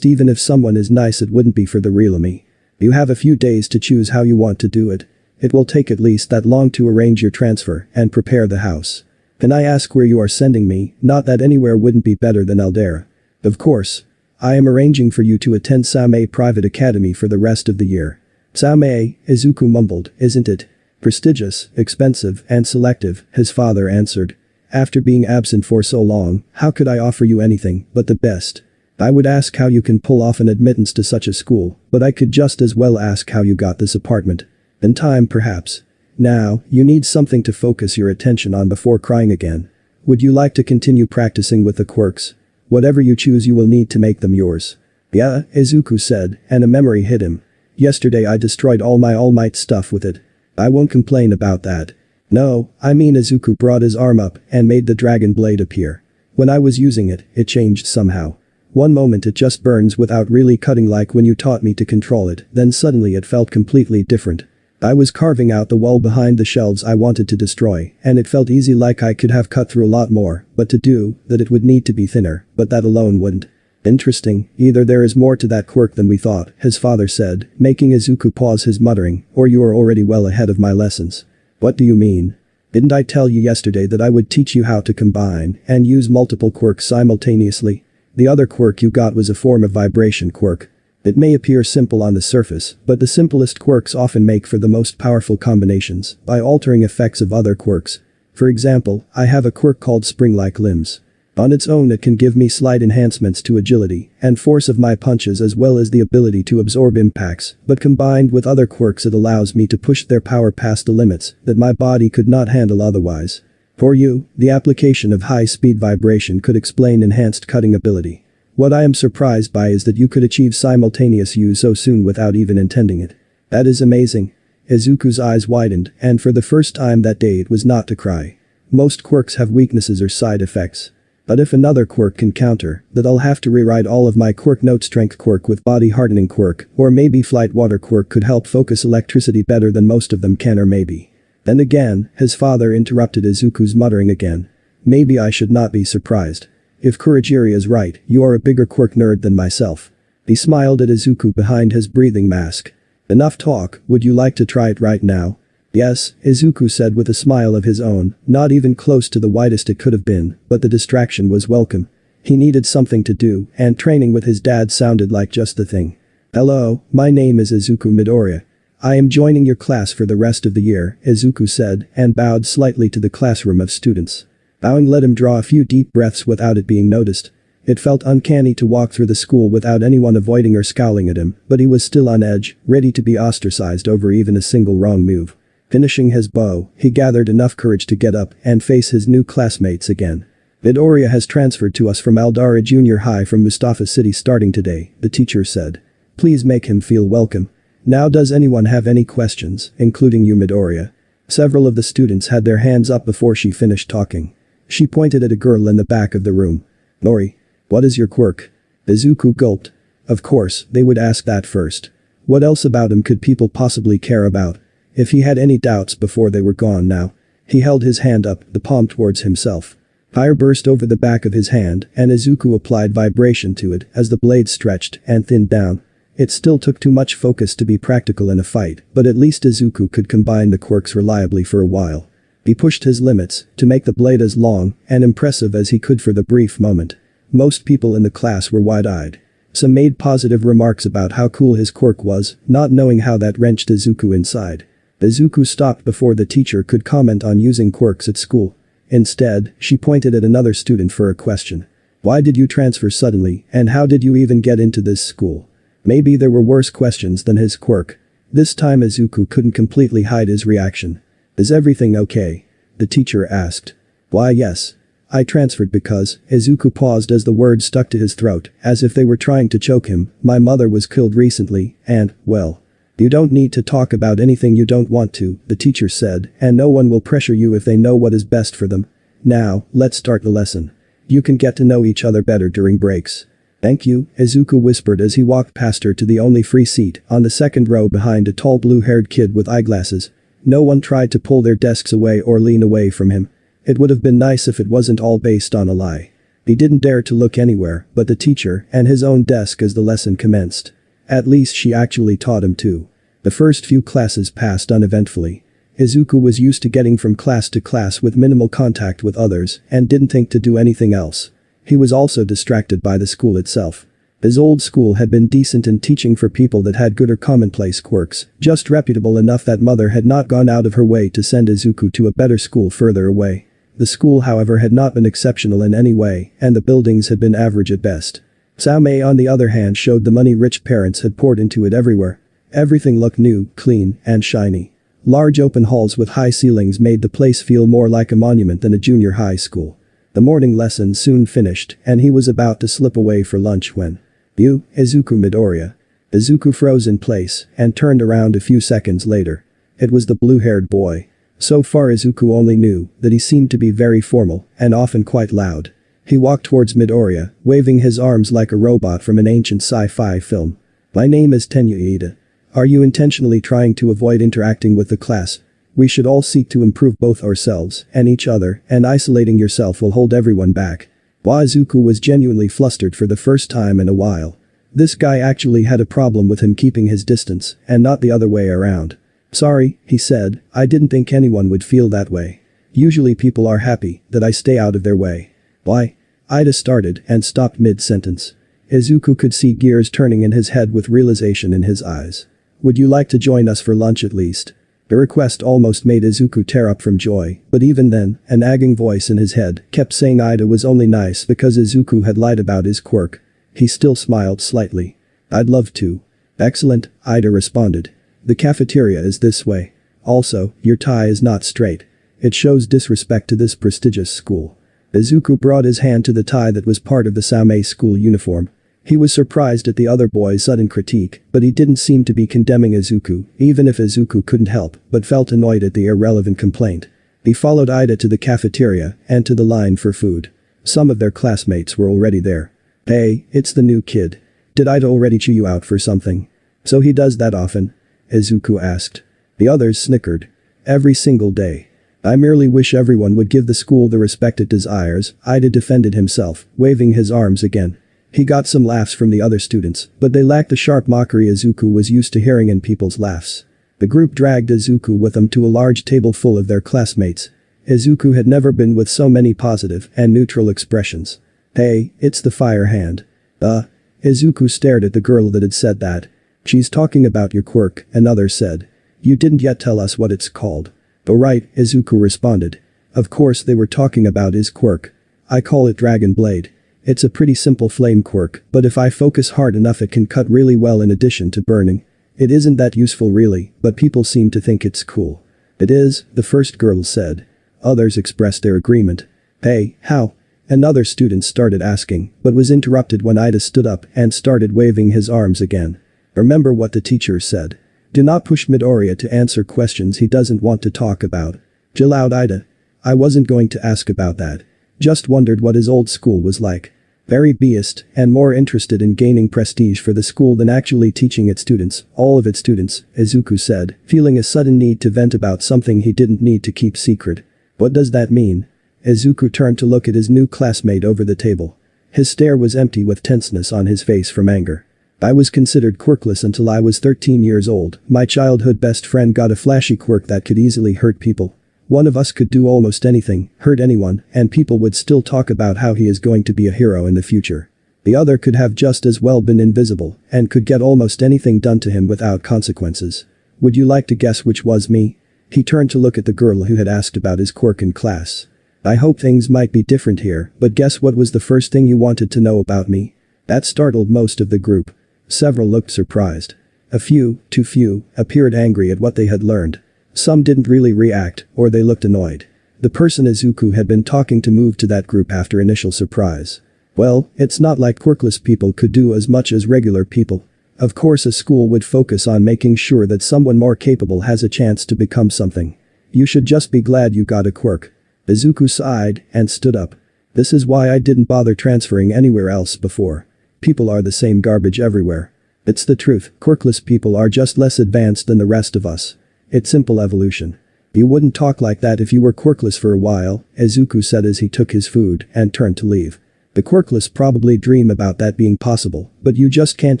S1: Even if someone is nice, it wouldn't be for the real me. You have a few days to choose how you want to do it. It will take at least that long to arrange your transfer and prepare the house. Can I ask where you are sending me? Not that anywhere wouldn't be better than Aldera. Of course. I am arranging for you to attend Samei Private Academy for the rest of the year." "Samei," Izuku mumbled, "isn't it prestigious, expensive, and selective?" his father answered. "After being absent for so long, how could I offer you anything but the best? I would ask how you can pull off an admittance to such a school, but I could just as well ask how you got this apartment. In time, perhaps. Now, you need something to focus your attention on before crying again. Would you like to continue practicing with the quirks? Whatever you choose, you will need to make them yours." "Yeah," Izuku said, and a memory hit him. "Yesterday I destroyed all my All Might stuff with it. I won't complain about that." "No, I mean," Izuku brought his arm up and made the dragon blade appear. "When I was using it, it changed somehow. One moment it just burns without really cutting like when you taught me to control it, then suddenly it felt completely different. I was carving out the wall behind the shelves I wanted to destroy, and it felt easy like I could have cut through a lot more, but to do that it would need to be thinner, but that alone wouldn't. Interesting, either there is more to that quirk than we thought, his father said, making Izuku pause his muttering, or you are already well ahead of my lessons. What do you mean? Didn't I tell you yesterday that I would teach you how to combine and use multiple quirks simultaneously? The other quirk you got was a form of vibration quirk. It may appear simple on the surface, but the simplest quirks often make for the most powerful combinations by altering effects of other quirks. For example, I have a quirk called spring-like limbs. On its own it can give me slight enhancements to agility and force of my punches as well as the ability to absorb impacts, but combined with other quirks it allows me to push their power past the limits that my body could not handle otherwise. For you, the application of high-speed vibration could explain enhanced cutting ability. What I am surprised by is that you could achieve simultaneous use so soon without even intending it. That is amazing. Izuku's eyes widened, and for the first time that day it was not to cry. Most quirks have weaknesses or side effects. But if another quirk can counter that, I'll have to rewrite all of my quirk. Note: strength quirk with body hardening quirk, or maybe flight water quirk could help focus electricity better than most of them can, or maybe. Then again, his father interrupted Izuku's muttering again. Maybe I should not be surprised. If Kurogiri is right, you are a bigger quirk nerd than myself. He smiled at Izuku behind his breathing mask. Enough talk, would you like to try it right now? Yes, Izuku said with a smile of his own, not even close to the widest it could have been, but the distraction was welcome. He needed something to do, and training with his dad sounded like just the thing. Hello, my name is Izuku Midoriya. I am joining your class for the rest of the year, Izuku said, and bowed slightly to the classroom of students. Bowing let him draw a few deep breaths without it being noticed. It felt uncanny to walk through the school without anyone avoiding or scowling at him, but he was still on edge, ready to be ostracized over even a single wrong move. Finishing his bow, he gathered enough courage to get up and face his new classmates again. Midoriya has transferred to us from Aldara Junior High from Mustafa City starting today, the teacher said. Please make him feel welcome. Now, does anyone have any questions, including you, Midoriya? Several of the students had their hands up before she finished talking. She pointed at a girl in the back of the room. Nori. What is your quirk? Izuku gulped. Of course, they would ask that first. What else about him could people possibly care about? If he had any doubts before they were gone now. He held his hand up, the palm towards himself. Fire burst over the back of his hand, and Izuku applied vibration to it as the blade stretched and thinned down. It still took too much focus to be practical in a fight, but at least Izuku could combine the quirks reliably for a while. He pushed his limits to make the blade as long and impressive as he could for the brief moment. Most people in the class were wide-eyed. Some made positive remarks about how cool his quirk was, not knowing how that wrenched Izuku inside. Izuku stopped before the teacher could comment on using quirks at school. Instead, she pointed at another student for a question. Why did you transfer suddenly, and how did you even get into this school? Maybe there were worse questions than his quirk. This time Izuku couldn't completely hide his reaction. Is everything okay? The teacher asked. Why, yes. I transferred because, Izuku paused as the words stuck to his throat, as if they were trying to choke him. My mother was killed recently, and, well. You don't need to talk about anything you don't want to, the teacher said, and no one will pressure you if they know what is best for them. Now, let's start the lesson. You can get to know each other better during breaks. Thank you, Izuku whispered as he walked past her to the only free seat on the second row behind a tall blue-haired kid with eyeglasses. No one tried to pull their desks away or lean away from him. It would have been nice if it wasn't all based on a lie. He didn't dare to look anywhere but the teacher and his own desk as the lesson commenced. At least she actually taught him to. The first few classes passed uneventfully. Izuku was used to getting from class to class with minimal contact with others and didn't think to do anything else. He was also distracted by the school itself. His old school had been decent in teaching for people that had good or commonplace quirks, just reputable enough that mother had not gone out of her way to send Izuku to a better school further away. The school, however, had not been exceptional in any way, and the buildings had been average at best. Saomei, on the other hand, showed the money rich parents had poured into it everywhere. Everything looked new, clean, and shiny. Large open halls with high ceilings made the place feel more like a monument than a junior high school. The morning lesson soon finished, and he was about to slip away for lunch when You, Izuku Midoriya. Izuku froze in place and turned around a few seconds later. It was the blue-haired boy. So far Izuku only knew that he seemed to be very formal and often quite loud. He walked towards Midoriya, waving his arms like a robot from an ancient sci-fi film. My name is Tenyuida. Are you intentionally trying to avoid interacting with the class? We should all seek to improve both ourselves and each other, and isolating yourself will hold everyone back. Izuku was genuinely flustered for the first time in a while. This guy actually had a problem with him keeping his distance, and not the other way around. Sorry, he said, I didn't think anyone would feel that way. Usually people are happy that I stay out of their way. Why? Ida started and stopped mid-sentence. Izuku could see gears turning in his head with realization in his eyes. Would you like to join us for lunch at least? The request almost made Izuku tear up from joy, but even then, a nagging voice in his head kept saying Ida was only nice because Izuku had lied about his quirk. He still smiled slightly. I'd love to. Excellent, Ida responded. The cafeteria is this way. Also, your tie is not straight. It shows disrespect to this prestigious school. Izuku brought his hand to the tie that was part of the Samei school uniform. He was surprised at the other boy's sudden critique, but he didn't seem to be condemning Izuku, even if Izuku couldn't help, but felt annoyed at the irrelevant complaint. He followed Ida to the cafeteria and to the line for food. Some of their classmates were already there. Hey, it's the new kid. Did Ida already chew you out for something? So he does that often? Izuku asked. The others snickered. Every single day. I merely wish everyone would give the school the respect it desires, Ida defended himself, waving his arms again. He got some laughs from the other students, but they lacked the sharp mockery Izuku was used to hearing in people's laughs. The group dragged Izuku with them to a large table full of their classmates. Izuku had never been with so many positive and neutral expressions. Hey, it's the fire hand. Izuku stared at the girl that had said that. She's talking about your quirk, another said. You didn't yet tell us what it's called. Oh right, Izuku responded. Of course they were talking about his quirk. I call it Dragon Blade. It's a pretty simple flame quirk, but if I focus hard enough it can cut really well in addition to burning. It isn't that useful really, but people seem to think it's cool. It is, the first girl said. Others expressed their agreement. Hey, how? Another student started asking, but was interrupted when Ida stood up and started waving his arms again. Remember what the teacher said. Do not push Midoriya to answer questions he doesn't want to talk about. Chill out, Ida. I wasn't going to ask about that. Just wondered what his old school was like. Very biased and more interested in gaining prestige for the school than actually teaching its students, all of its students, Izuku said, feeling a sudden need to vent about something he didn't need to keep secret. What does that mean? Izuku turned to look at his new classmate over the table. His stare was empty with tenseness on his face from anger. I was considered quirkless until I was 13 years old. My childhood best friend got a flashy quirk that could easily hurt people. One of us could do almost anything, hurt anyone, and people would still talk about how he is going to be a hero in the future. The other could have just as well been invisible and could get almost anything done to him without consequences. Would you like to guess which was me? He turned to look at the girl who had asked about his quirk in class. I hope things might be different here, but guess what was the first thing you wanted to know about me? That startled most of the group. Several looked surprised. A few, too few, appeared angry at what they had learned. Some didn't really react, or they looked annoyed. The person Izuku had been talking to moved to that group after initial surprise. Well, it's not like quirkless people could do as much as regular people. Of course a school would focus on making sure that someone more capable has a chance to become something. You should just be glad you got a quirk. Izuku sighed and stood up. This is why I didn't bother transferring anywhere else before. People are the same garbage everywhere. It's the truth, quirkless people are just less advanced than the rest of us. It's simple evolution. You wouldn't talk like that if you were quirkless for a while, Izuku said as he took his food and turned to leave. The quirkless probably dream about that being possible, but you just can't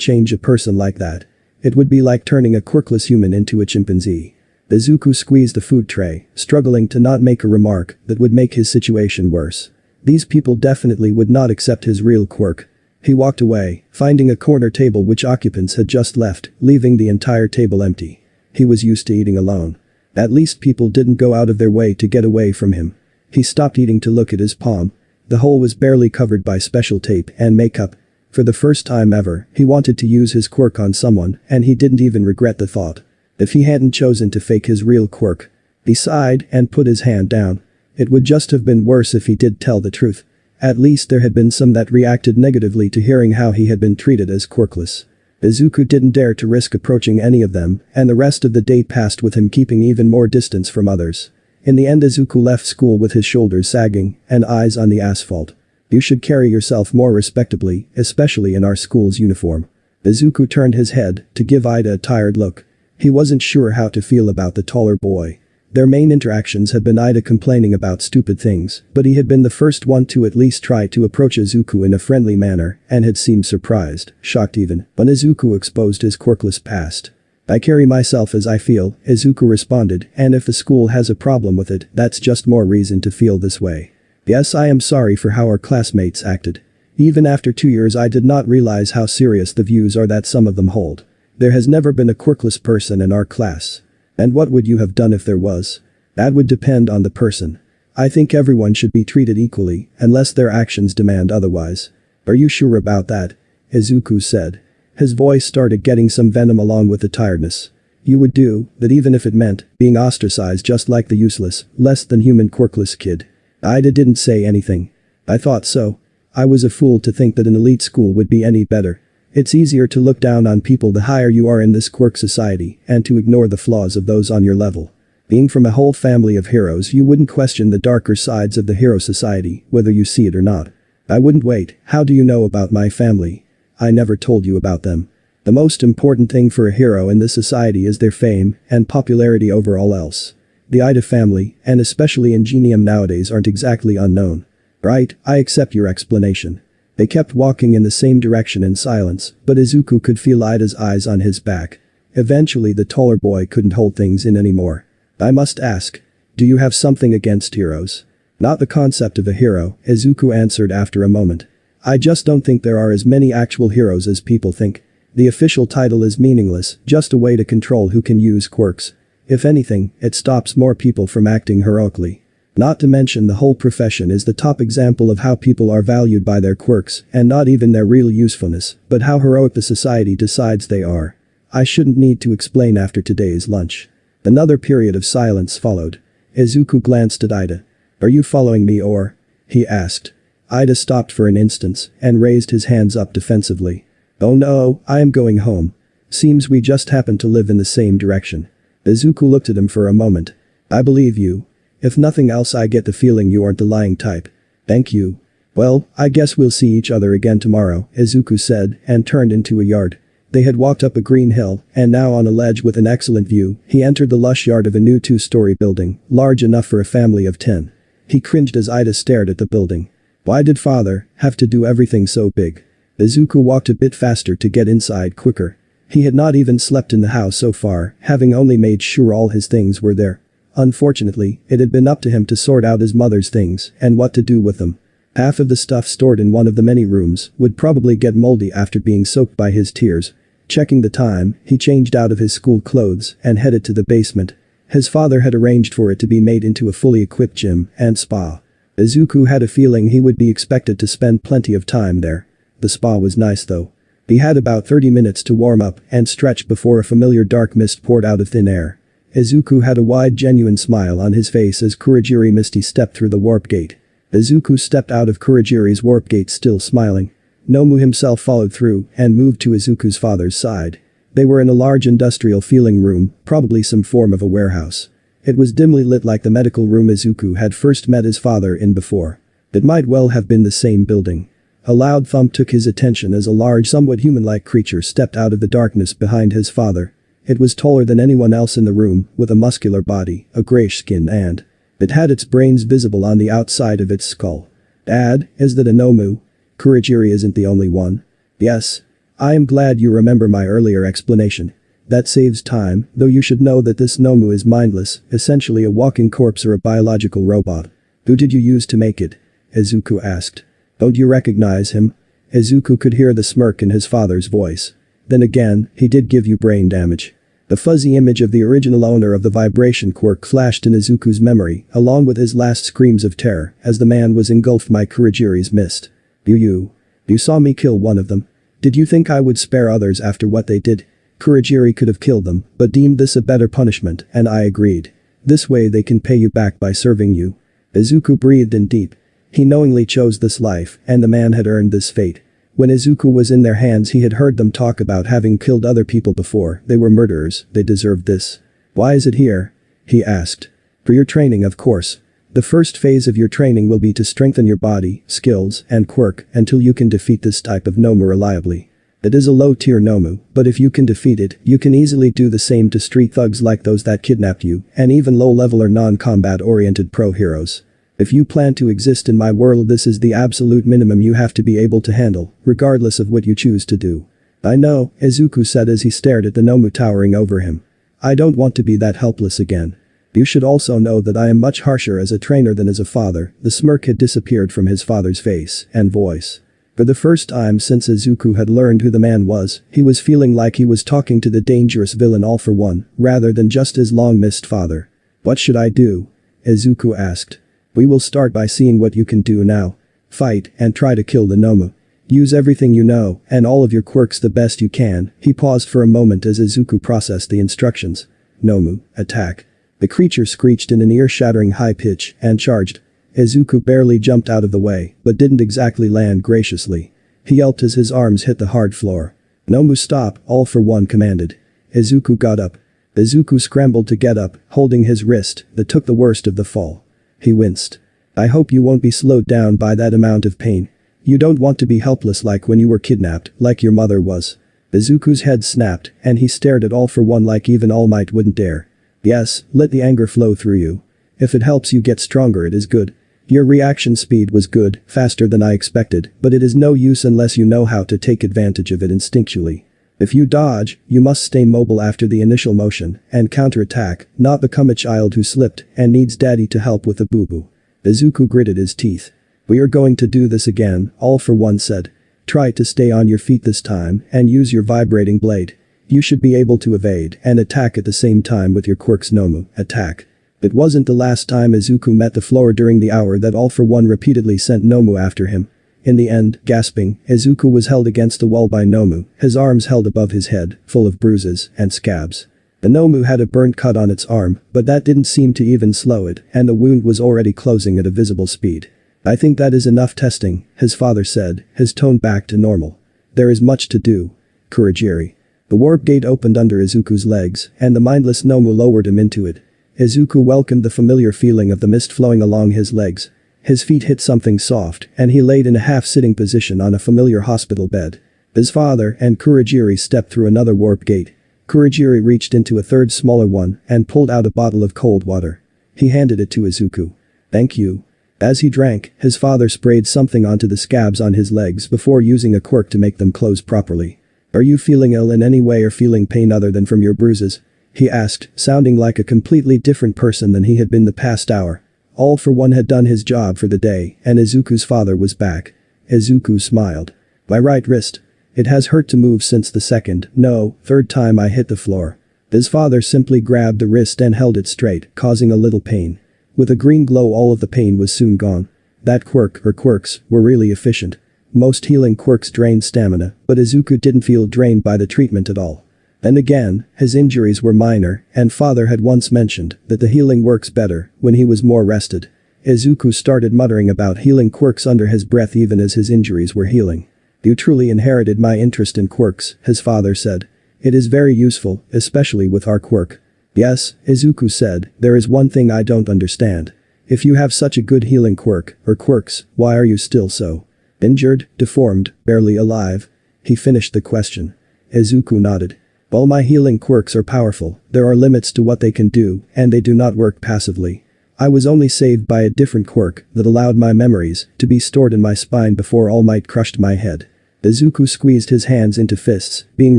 S1: change a person like that. It would be like turning a quirkless human into a chimpanzee. Izuku squeezed the food tray, struggling to not make a remark that would make his situation worse. These people definitely would not accept his real quirk. He walked away, finding a corner table which occupants had just left, leaving the entire table empty. He was used to eating alone. At least people didn't go out of their way to get away from him. He stopped eating to look at his palm. The hole was barely covered by special tape and makeup. For the first time ever, he wanted to use his quirk on someone, and he didn't even regret the thought. If he hadn't chosen to fake his real quirk. He sighed and put his hand down. It would just have been worse if he did tell the truth. At least there had been some that reacted negatively to hearing how he had been treated as quirkless. Izuku didn't dare to risk approaching any of them, and the rest of the day passed with him keeping even more distance from others. In the end Izuku left school with his shoulders sagging and eyes on the asphalt. You should carry yourself more respectably, especially in our school's uniform." Izuku turned his head to give Ida a tired look. He wasn't sure how to feel about the taller boy. Their main interactions had been Ida complaining about stupid things, but he had been the first one to at least try to approach Izuku in a friendly manner and had seemed surprised, shocked even, when Izuku exposed his quirkless past. "I carry myself as I feel," Izuku responded, "and if the school has a problem with it, that's just more reason to feel this way. Yes, I am sorry for how our classmates acted. Even after 2 years I did not realize how serious the views are that some of them hold. There has never been a quirkless person in our class. And what would you have done if there was? That would depend on the person. I think everyone should be treated equally, unless their actions demand otherwise." "Are you sure about that?" Izuku said. His voice started getting some venom along with the tiredness. "You would do that even if it meant being ostracized just like the useless, less than human quirkless kid?" Ida didn't say anything. "I thought so. I was a fool to think that an elite school would be any better. It's easier to look down on people the higher you are in this quirk society and to ignore the flaws of those on your level. Being from a whole family of heroes, you wouldn't question the darker sides of the hero society, whether you see it or not." "I wouldn't wait. How do you know about my family?" "I never told you about them. The most important thing for a hero in this society is their fame and popularity over all else. The Ida family, and especially Ingenium nowadays, aren't exactly unknown." "Right, I accept your explanation." They kept walking in the same direction in silence, but Izuku could feel Ida's eyes on his back. Eventually the taller boy couldn't hold things in anymore. "I must ask. Do you have something against heroes?" "Not the concept of a hero," Izuku answered after a moment. "I just don't think there are as many actual heroes as people think. The official title is meaningless, just a way to control who can use quirks. If anything, it stops more people from acting heroically. Not to mention the whole profession is the top example of how people are valued by their quirks and not even their real usefulness, but how heroic the society decides they are. I shouldn't need to explain after today's lunch." Another period of silence followed. Izuku glanced at Ida. "Are you following me or?" he asked. Ida stopped for an instant and raised his hands up defensively. "Oh no, I am going home. Seems we just happen to live in the same direction." Izuku looked at him for a moment. "I believe you. If nothing else, I get the feeling you aren't the lying type." "Thank you. Well, I guess we'll see each other again tomorrow," Izuku said and turned into a yard. They had walked up a green hill and now on a ledge with an excellent view, he entered the lush yard of a new 2-story building, large enough for a family of 10. He cringed as Ida stared at the building. Why did father have to do everything so big? Izuku walked a bit faster to get inside quicker. He had not even slept in the house so far, having only made sure all his things were there. Unfortunately, it had been up to him to sort out his mother's things and what to do with them. Half of the stuff stored in one of the many rooms would probably get moldy after being soaked by his tears. Checking the time, he changed out of his school clothes and headed to the basement. His father had arranged for it to be made into a fully equipped gym and spa. Izuku had a feeling he would be expected to spend plenty of time there. The spa was nice though. He had about 30 minutes to warm up and stretch before a familiar dark mist poured out of thin air. Izuku had a wide genuine smile on his face as Kurogiri Misty stepped through the warp gate. Izuku stepped out of Kurogiri's warp gate still smiling. Nomu himself followed through and moved to Izuku's father's side. They were in a large industrial-feeling room, probably some form of a warehouse. It was dimly lit like the medical room Izuku had first met his father in before. It might well have been the same building. A loud thump took his attention as a large, somewhat human-like creature stepped out of the darkness behind his father. It was taller than anyone else in the room, with a muscular body, a grayish skin and it had its brains visible on the outside of its skull. "Dad, is that a Nomu? Kurogiri isn't the only one." "Yes. I am glad you remember my earlier explanation. That saves time, though you should know that this Nomu is mindless, essentially a walking corpse or a biological robot." "Who did you use to make it?" Izuku asked. "Don't you recognize him?" Izuku could hear the smirk in his father's voice. "Then again, he did give you brain damage." The fuzzy image of the original owner of the vibration quirk flashed in Izuku's memory, along with his last screams of terror, as the man was engulfed by Kurogiri's mist. You saw me kill one of them. Did you think I would spare others after what they did?" "Kurogiri could have killed them, but deemed this a better punishment, and I agreed. This way they can pay you back by serving you." Izuku breathed in deep. He knowingly chose this life, and the man had earned this fate. When Izuku was in their hands, he had heard them talk about having killed other people before. They were murderers, they deserved this. "Why is it here?" he asked. "For your training, of course." The first phase of your training will be to strengthen your body, skills, and quirk until you can defeat this type of Nomu reliably. It is a low-tier Nomu, but if you can defeat it, you can easily do the same to street thugs like those that kidnapped you, and even low-level or non-combat oriented pro heroes. If you plan to exist in my world, this is the absolute minimum you have to be able to handle, regardless of what you choose to do. I know, Izuku said as he stared at the Nomu towering over him. I don't want to be that helpless again. You should also know that I am much harsher as a trainer than as a father. The smirk had disappeared from his father's face and voice. For the first time since Izuku had learned who the man was, he was feeling like he was talking to the dangerous villain all for one, rather than just his long-missed father. What should I do? Izuku asked. We will start by seeing what you can do now. Fight and try to kill the Nomu. Use everything you know and all of your quirks the best you can. He paused for a moment as Izuku processed the instructions. Nomu, attack. The creature screeched in an ear-shattering high pitch and charged. Izuku barely jumped out of the way, but didn't exactly land graciously. He yelped as his arms hit the hard floor. Nomu, stop, all for one commanded. Izuku got up. Izuku scrambled to get up, holding his wrist that took the worst of the fall. He winced. I hope you won't be slowed down by that amount of pain. You don't want to be helpless like when you were kidnapped, like your mother was. Izuku's head snapped, and he stared at All for One like even All Might wouldn't dare. Yes, let the anger flow through you. If it helps you get stronger, it is good. Your reaction speed was good, faster than I expected, but it is no use unless you know how to take advantage of it instinctually. If you dodge, you must stay mobile after the initial motion and counterattack, not become a child who slipped and needs daddy to help with a boo-boo. Izuku gritted his teeth. We are going to do this again, All for One said. Try to stay on your feet this time and use your vibrating blade. You should be able to evade and attack at the same time with your quirks. Nomu, attack. It wasn't the last time Izuku met the floor during the hour that All for One repeatedly sent Nomu after him. In the end, gasping, Izuku was held against the wall by Nomu, his arms held above his head, full of bruises and scabs. The Nomu had a burnt cut on its arm, but that didn't seem to even slow it, and the wound was already closing at a visible speed. I think that is enough testing, his father said, his tone back to normal. There is much to do. Kurogiri. The warp gate opened under Izuku's legs, and the mindless Nomu lowered him into it. Izuku welcomed the familiar feeling of the mist flowing along his legs. His feet hit something soft, and he laid in a half-sitting position on a familiar hospital bed. His father and Kurogiri stepped through another warp gate. Kurogiri reached into a third smaller one and pulled out a bottle of cold water. He handed it to Izuku. Thank you. As he drank, his father sprayed something onto the scabs on his legs before using a quirk to make them close properly. Are you feeling ill in any way or feeling pain other than from your bruises? He asked, sounding like a completely different person than he had been the past hour. All for One had done his job for the day, and Izuku's father was back. Izuku smiled. My right wrist. It has hurt to move since the third time I hit the floor. His father simply grabbed the wrist and held it straight, causing a little pain. With a green glow, all of the pain was soon gone. That quirk or quirks were really efficient. Most healing quirks drained stamina, but Izuku didn't feel drained by the treatment at all. And again, his injuries were minor, and father had once mentioned that the healing works better when he was more rested. Izuku started muttering about healing quirks under his breath even as his injuries were healing. You truly inherited my interest in quirks, his father said. It is very useful, especially with our quirk. Yes, Izuku said, there is one thing I don't understand. If you have such a good healing quirk, or quirks, why are you still so injured, deformed, barely alive? He finished the question. Izuku nodded. While my healing quirks are powerful, there are limits to what they can do, and they do not work passively. I was only saved by a different quirk that allowed my memories to be stored in my spine before All Might crushed my head. Izuku squeezed his hands into fists, being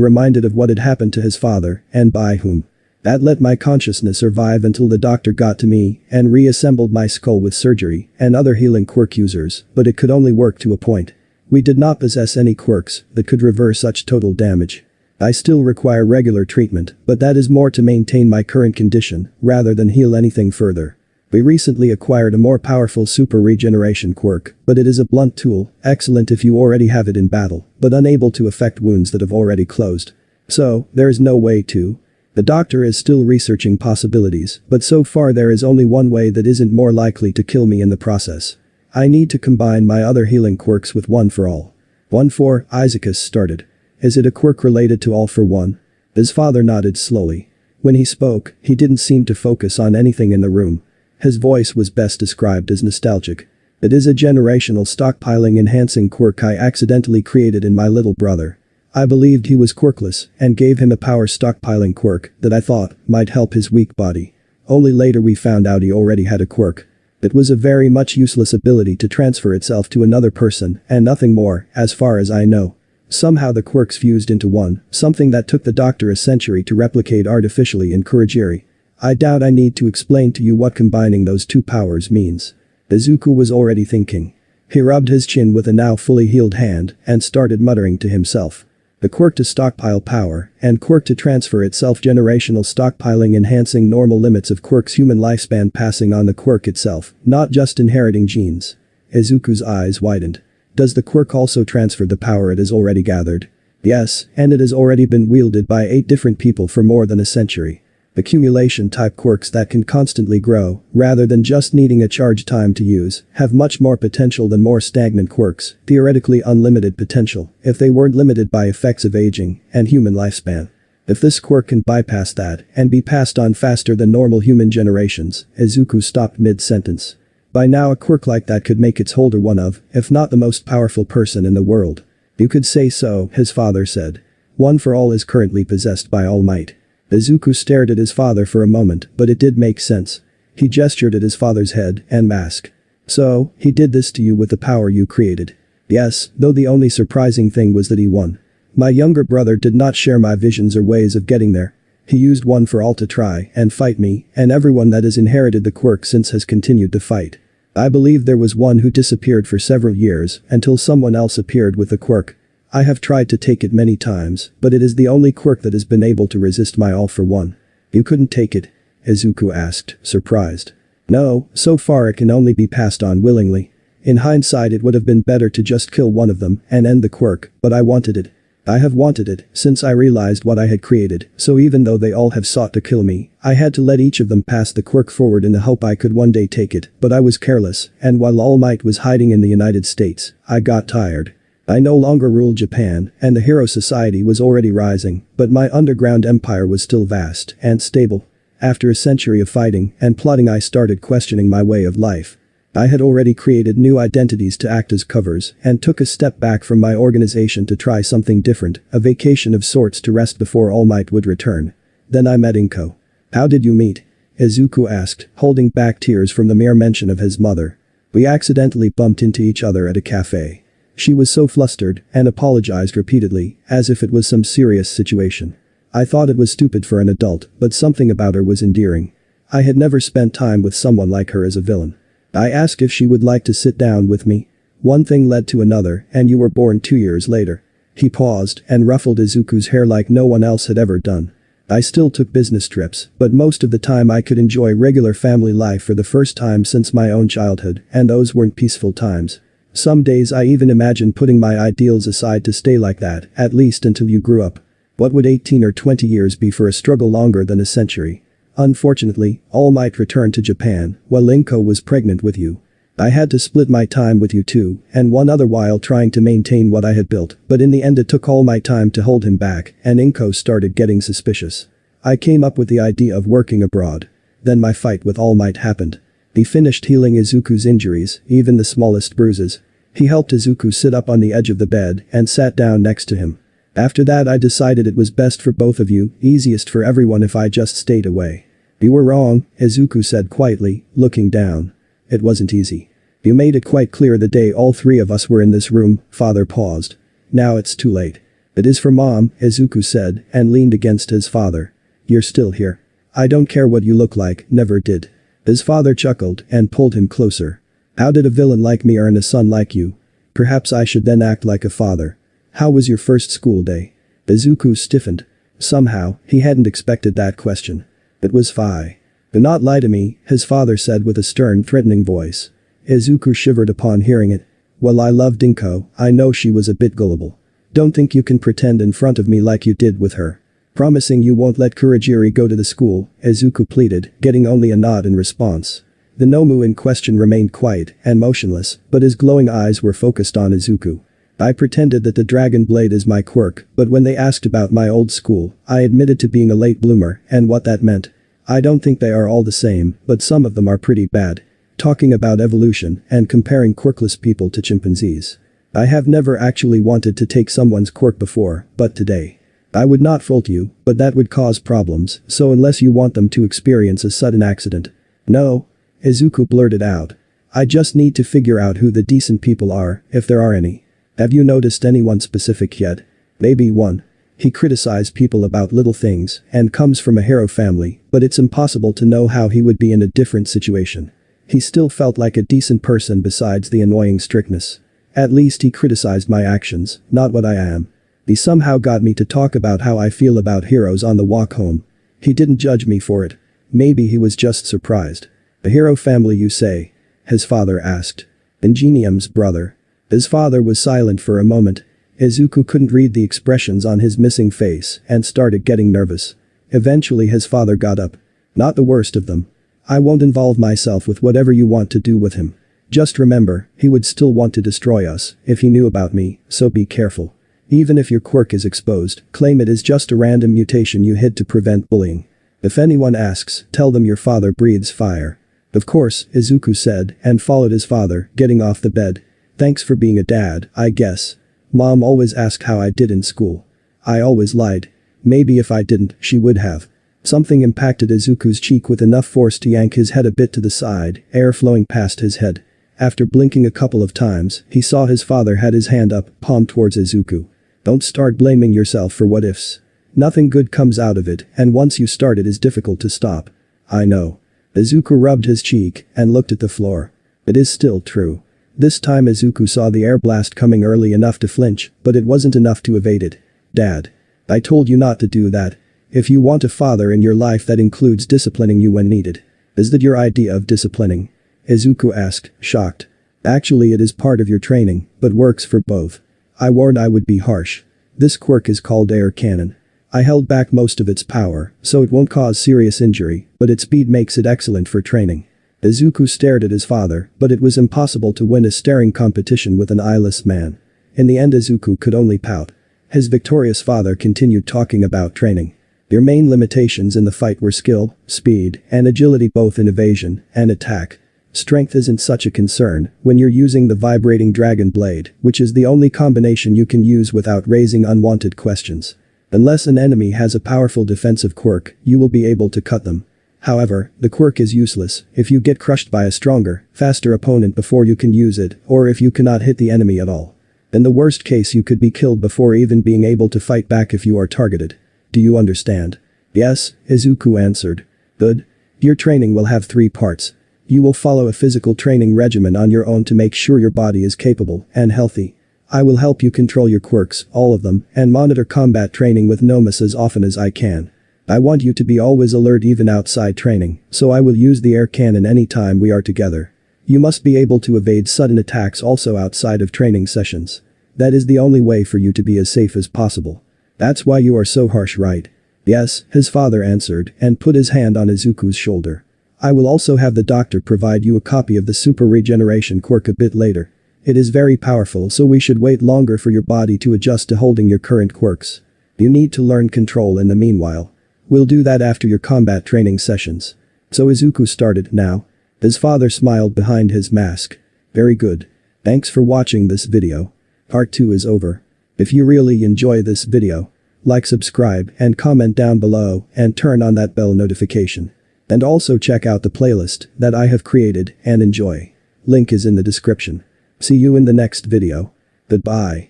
S1: reminded of what had happened to his father, and by whom. That let my consciousness survive until the doctor got to me and reassembled my skull with surgery and other healing quirk users, but it could only work to a point. We did not possess any quirks that could reverse such total damage. I still require regular treatment, but that is more to maintain my current condition rather than heal anything further. We recently acquired a more powerful super regeneration quirk, but it is a blunt tool, excellent if you already have it in battle, but unable to affect wounds that have already closed. So, there is no way to. The doctor is still researching possibilities, but so far there is only one way that isn't more likely to kill me in the process. I need to combine my other healing quirks with one for all. One for, Izuku started. Is it a quirk related to All for One? His father nodded slowly. When he spoke, he didn't seem to focus on anything in the room. His voice was best described as nostalgic. It is a generational stockpiling enhancing quirk I accidentally created in my little brother. I believed he was quirkless and gave him a power stockpiling quirk that I thought might help his weak body. Only later we found out he already had a quirk. It was a very much useless ability to transfer itself to another person and nothing more, as far as I know. Somehow the quirks fused into one, something that took the doctor a century to replicate artificially in Kurogiri. I doubt I need to explain to you what combining those two powers means. Izuku was already thinking. He rubbed his chin with a now fully healed hand and started muttering to himself. The quirk to stockpile power and quirk to transfer itself generational stockpiling enhancing normal limits of quirk's human lifespan passing on the quirk itself, not just inheriting genes. Izuku's eyes widened. Does the quirk also transfer the power it has already gathered? Yes, and it has already been wielded by 8 different people for more than a century. Accumulation type quirks that can constantly grow, rather than just needing a charge time to use, have much more potential than more stagnant quirks, theoretically unlimited potential, if they weren't limited by effects of aging and human lifespan. If this quirk can bypass that and be passed on faster than normal human generations, Izuku stopped mid-sentence. By now a quirk like that could make its holder one of, if not the most powerful person in the world. You could say so, his father said. One for all is currently possessed by All Might. Izuku stared at his father for a moment, but it did make sense. He gestured at his father's head and mask. So, he did this to you with the power you created. Yes, though the only surprising thing was that he won. My younger brother did not share my visions or ways of getting there. He used one for all to try and fight me, and everyone that has inherited the quirk since has continued to fight. I believe there was one who disappeared for several years until someone else appeared with the quirk. I have tried to take it many times, but it is the only quirk that has been able to resist my all for one. You couldn't take it? Izuku asked, surprised. No, so far it can only be passed on willingly. In hindsight it would have been better to just kill one of them and end the quirk, but I wanted it. I have wanted it since I realized what I had created, so even though they all have sought to kill me, I had to let each of them pass the quirk forward in the hope I could one day take it, but I was careless, and while All Might was hiding in the United States, I got tired. I no longer ruled Japan, and the hero society was already rising, but my underground empire was still vast and stable. After a century of fighting and plotting I started questioning my way of life. I had already created new identities to act as covers and took a step back from my organization to try something different, a vacation of sorts to rest before All Might would return. Then I met Inko. How did you meet? Izuku asked, holding back tears from the mere mention of his mother. We accidentally bumped into each other at a cafe. She was so flustered and apologized repeatedly, as if it was some serious situation. I thought it was stupid for an adult, but something about her was endearing. I had never spent time with someone like her as a villain. I asked if she would like to sit down with me. One thing led to another, and you were born 2 years later. He paused and ruffled Izuku's hair like no one else had ever done. I still took business trips, but most of the time I could enjoy regular family life for the first time since my own childhood, and those weren't peaceful times. Some days I even imagined putting my ideals aside to stay like that, at least until you grew up. What would 18 or 20 years be for a struggle longer than a century? Unfortunately, All Might returned to Japan while Inko was pregnant with you. I had to split my time with you too, and one other while trying to maintain what I had built, but in the end it took all my time to hold him back, and Inko started getting suspicious. I came up with the idea of working abroad. Then my fight with All Might happened. He finished healing Izuku's injuries, even the smallest bruises. He helped Izuku sit up on the edge of the bed and sat down next to him. After that I decided it was best for both of you, easiest for everyone if I just stayed away. You were wrong, Izuku said quietly, looking down. It wasn't easy. You made it quite clear the day all 3 of us were in this room, father paused. Now it's too late. It is for mom, Izuku said, and leaned against his father. You're still here. I don't care what you look like, never did. His father chuckled and pulled him closer. How did a villain like me earn a son like you? Perhaps I should then act like a father. How was your first school day? Izuku stiffened. Somehow, he hadn't expected that question. It was fine. Do not lie to me, his father said with a stern, threatening voice. Izuku shivered upon hearing it. Well, I loved Inko, I know she was a bit gullible. Don't think you can pretend in front of me like you did with her. Promising you won't let Kurogiri go to the school, Izuku pleaded, getting only a nod in response. The Nomu in question remained quiet and motionless, but his glowing eyes were focused on Izuku. I pretended that the dragon blade is my quirk, but when they asked about my old school, I admitted to being a late bloomer and what that meant. I don't think they are all the same, but some of them are pretty bad. Talking about evolution and comparing quirkless people to chimpanzees. I have never actually wanted to take someone's quirk before, but today. I would not fault you, but that would cause problems, so unless you want them to experience a sudden accident. No. Izuku blurted out. I just need to figure out who the decent people are, if there are any. Have you noticed anyone specific yet? Maybe one. He criticized people about little things and comes from a hero family, but it's impossible to know how he would be in a different situation. He still felt like a decent person besides the annoying strictness. At least he criticized my actions, not what I am. He somehow got me to talk about how I feel about heroes on the walk home. He didn't judge me for it. Maybe he was just surprised. A hero family you say? His father asked. Ingenium's brother. His father was silent for a moment. Izuku couldn't read the expressions on his missing face and started getting nervous. Eventually his father got up. Not the worst of them. I won't involve myself with whatever you want to do with him. Just remember, he would still want to destroy us if he knew about me, so be careful. Even if your quirk is exposed, claim it is just a random mutation you hid to prevent bullying. If anyone asks, tell them your father breathes fire. Of course, Izuku said and followed his father, getting off the bed. Thanks for being a dad, I guess. Mom always asked how I did in school. I always lied. Maybe if I didn't, she would have. Something impacted Izuku's cheek with enough force to yank his head a bit to the side, air flowing past his head. After blinking a couple of times, he saw his father had his hand up, palm towards Izuku. Don't start blaming yourself for what ifs. Nothing good comes out of it, and once you start it is difficult to stop. I know. Izuku rubbed his cheek and looked at the floor. It is still true. This time Izuku saw the air blast coming early enough to flinch, but it wasn't enough to evade it. Dad. I told you not to do that. If you want a father in your life that includes disciplining you when needed. Is that your idea of disciplining? Izuku asked, shocked. Actually it is part of your training, but works for both. I warned I would be harsh. This quirk is called air cannon. I held back most of its power, so it won't cause serious injury, but its speed makes it excellent for training. Izuku stared at his father, but it was impossible to win a staring competition with an eyeless man. In the end Izuku could only pout. His victorious father continued talking about training. Your main limitations in the fight were skill, speed, and agility both in evasion and attack. Strength isn't such a concern when you're using the vibrating dragon blade, which is the only combination you can use without raising unwanted questions. Unless an enemy has a powerful defensive quirk, you will be able to cut them. However, the quirk is useless if you get crushed by a stronger, faster opponent before you can use it, or if you cannot hit the enemy at all. In the worst case you could be killed before even being able to fight back if you are targeted. Do you understand? Yes, Izuku answered. Good. Your training will have 3 parts. You will follow a physical training regimen on your own to make sure your body is capable and healthy. I will help you control your quirks, all of them, and monitor combat training with Nomus as often as I can. I want you to be always alert even outside training, so I will use the air cannon anytime we are together. You must be able to evade sudden attacks also outside of training sessions. That is the only way for you to be as safe as possible. That's why you are so harsh, right? Yes, his father answered and put his hand on Izuku's shoulder. I will also have the doctor provide you a copy of the super regeneration quirk a bit later. It is very powerful, so we should wait longer for your body to adjust to holding your current quirks. You need to learn control in the meanwhile. We'll do that after your combat training sessions. So Izuku started now. His father smiled behind his mask. Very good. Thanks for watching this video. Part 2 is over. If you really enjoy this video, like, subscribe, and comment down below, and turn on that bell notification. And also check out the playlist that I have created and enjoy. Link is in the description. See you in the next video. Goodbye.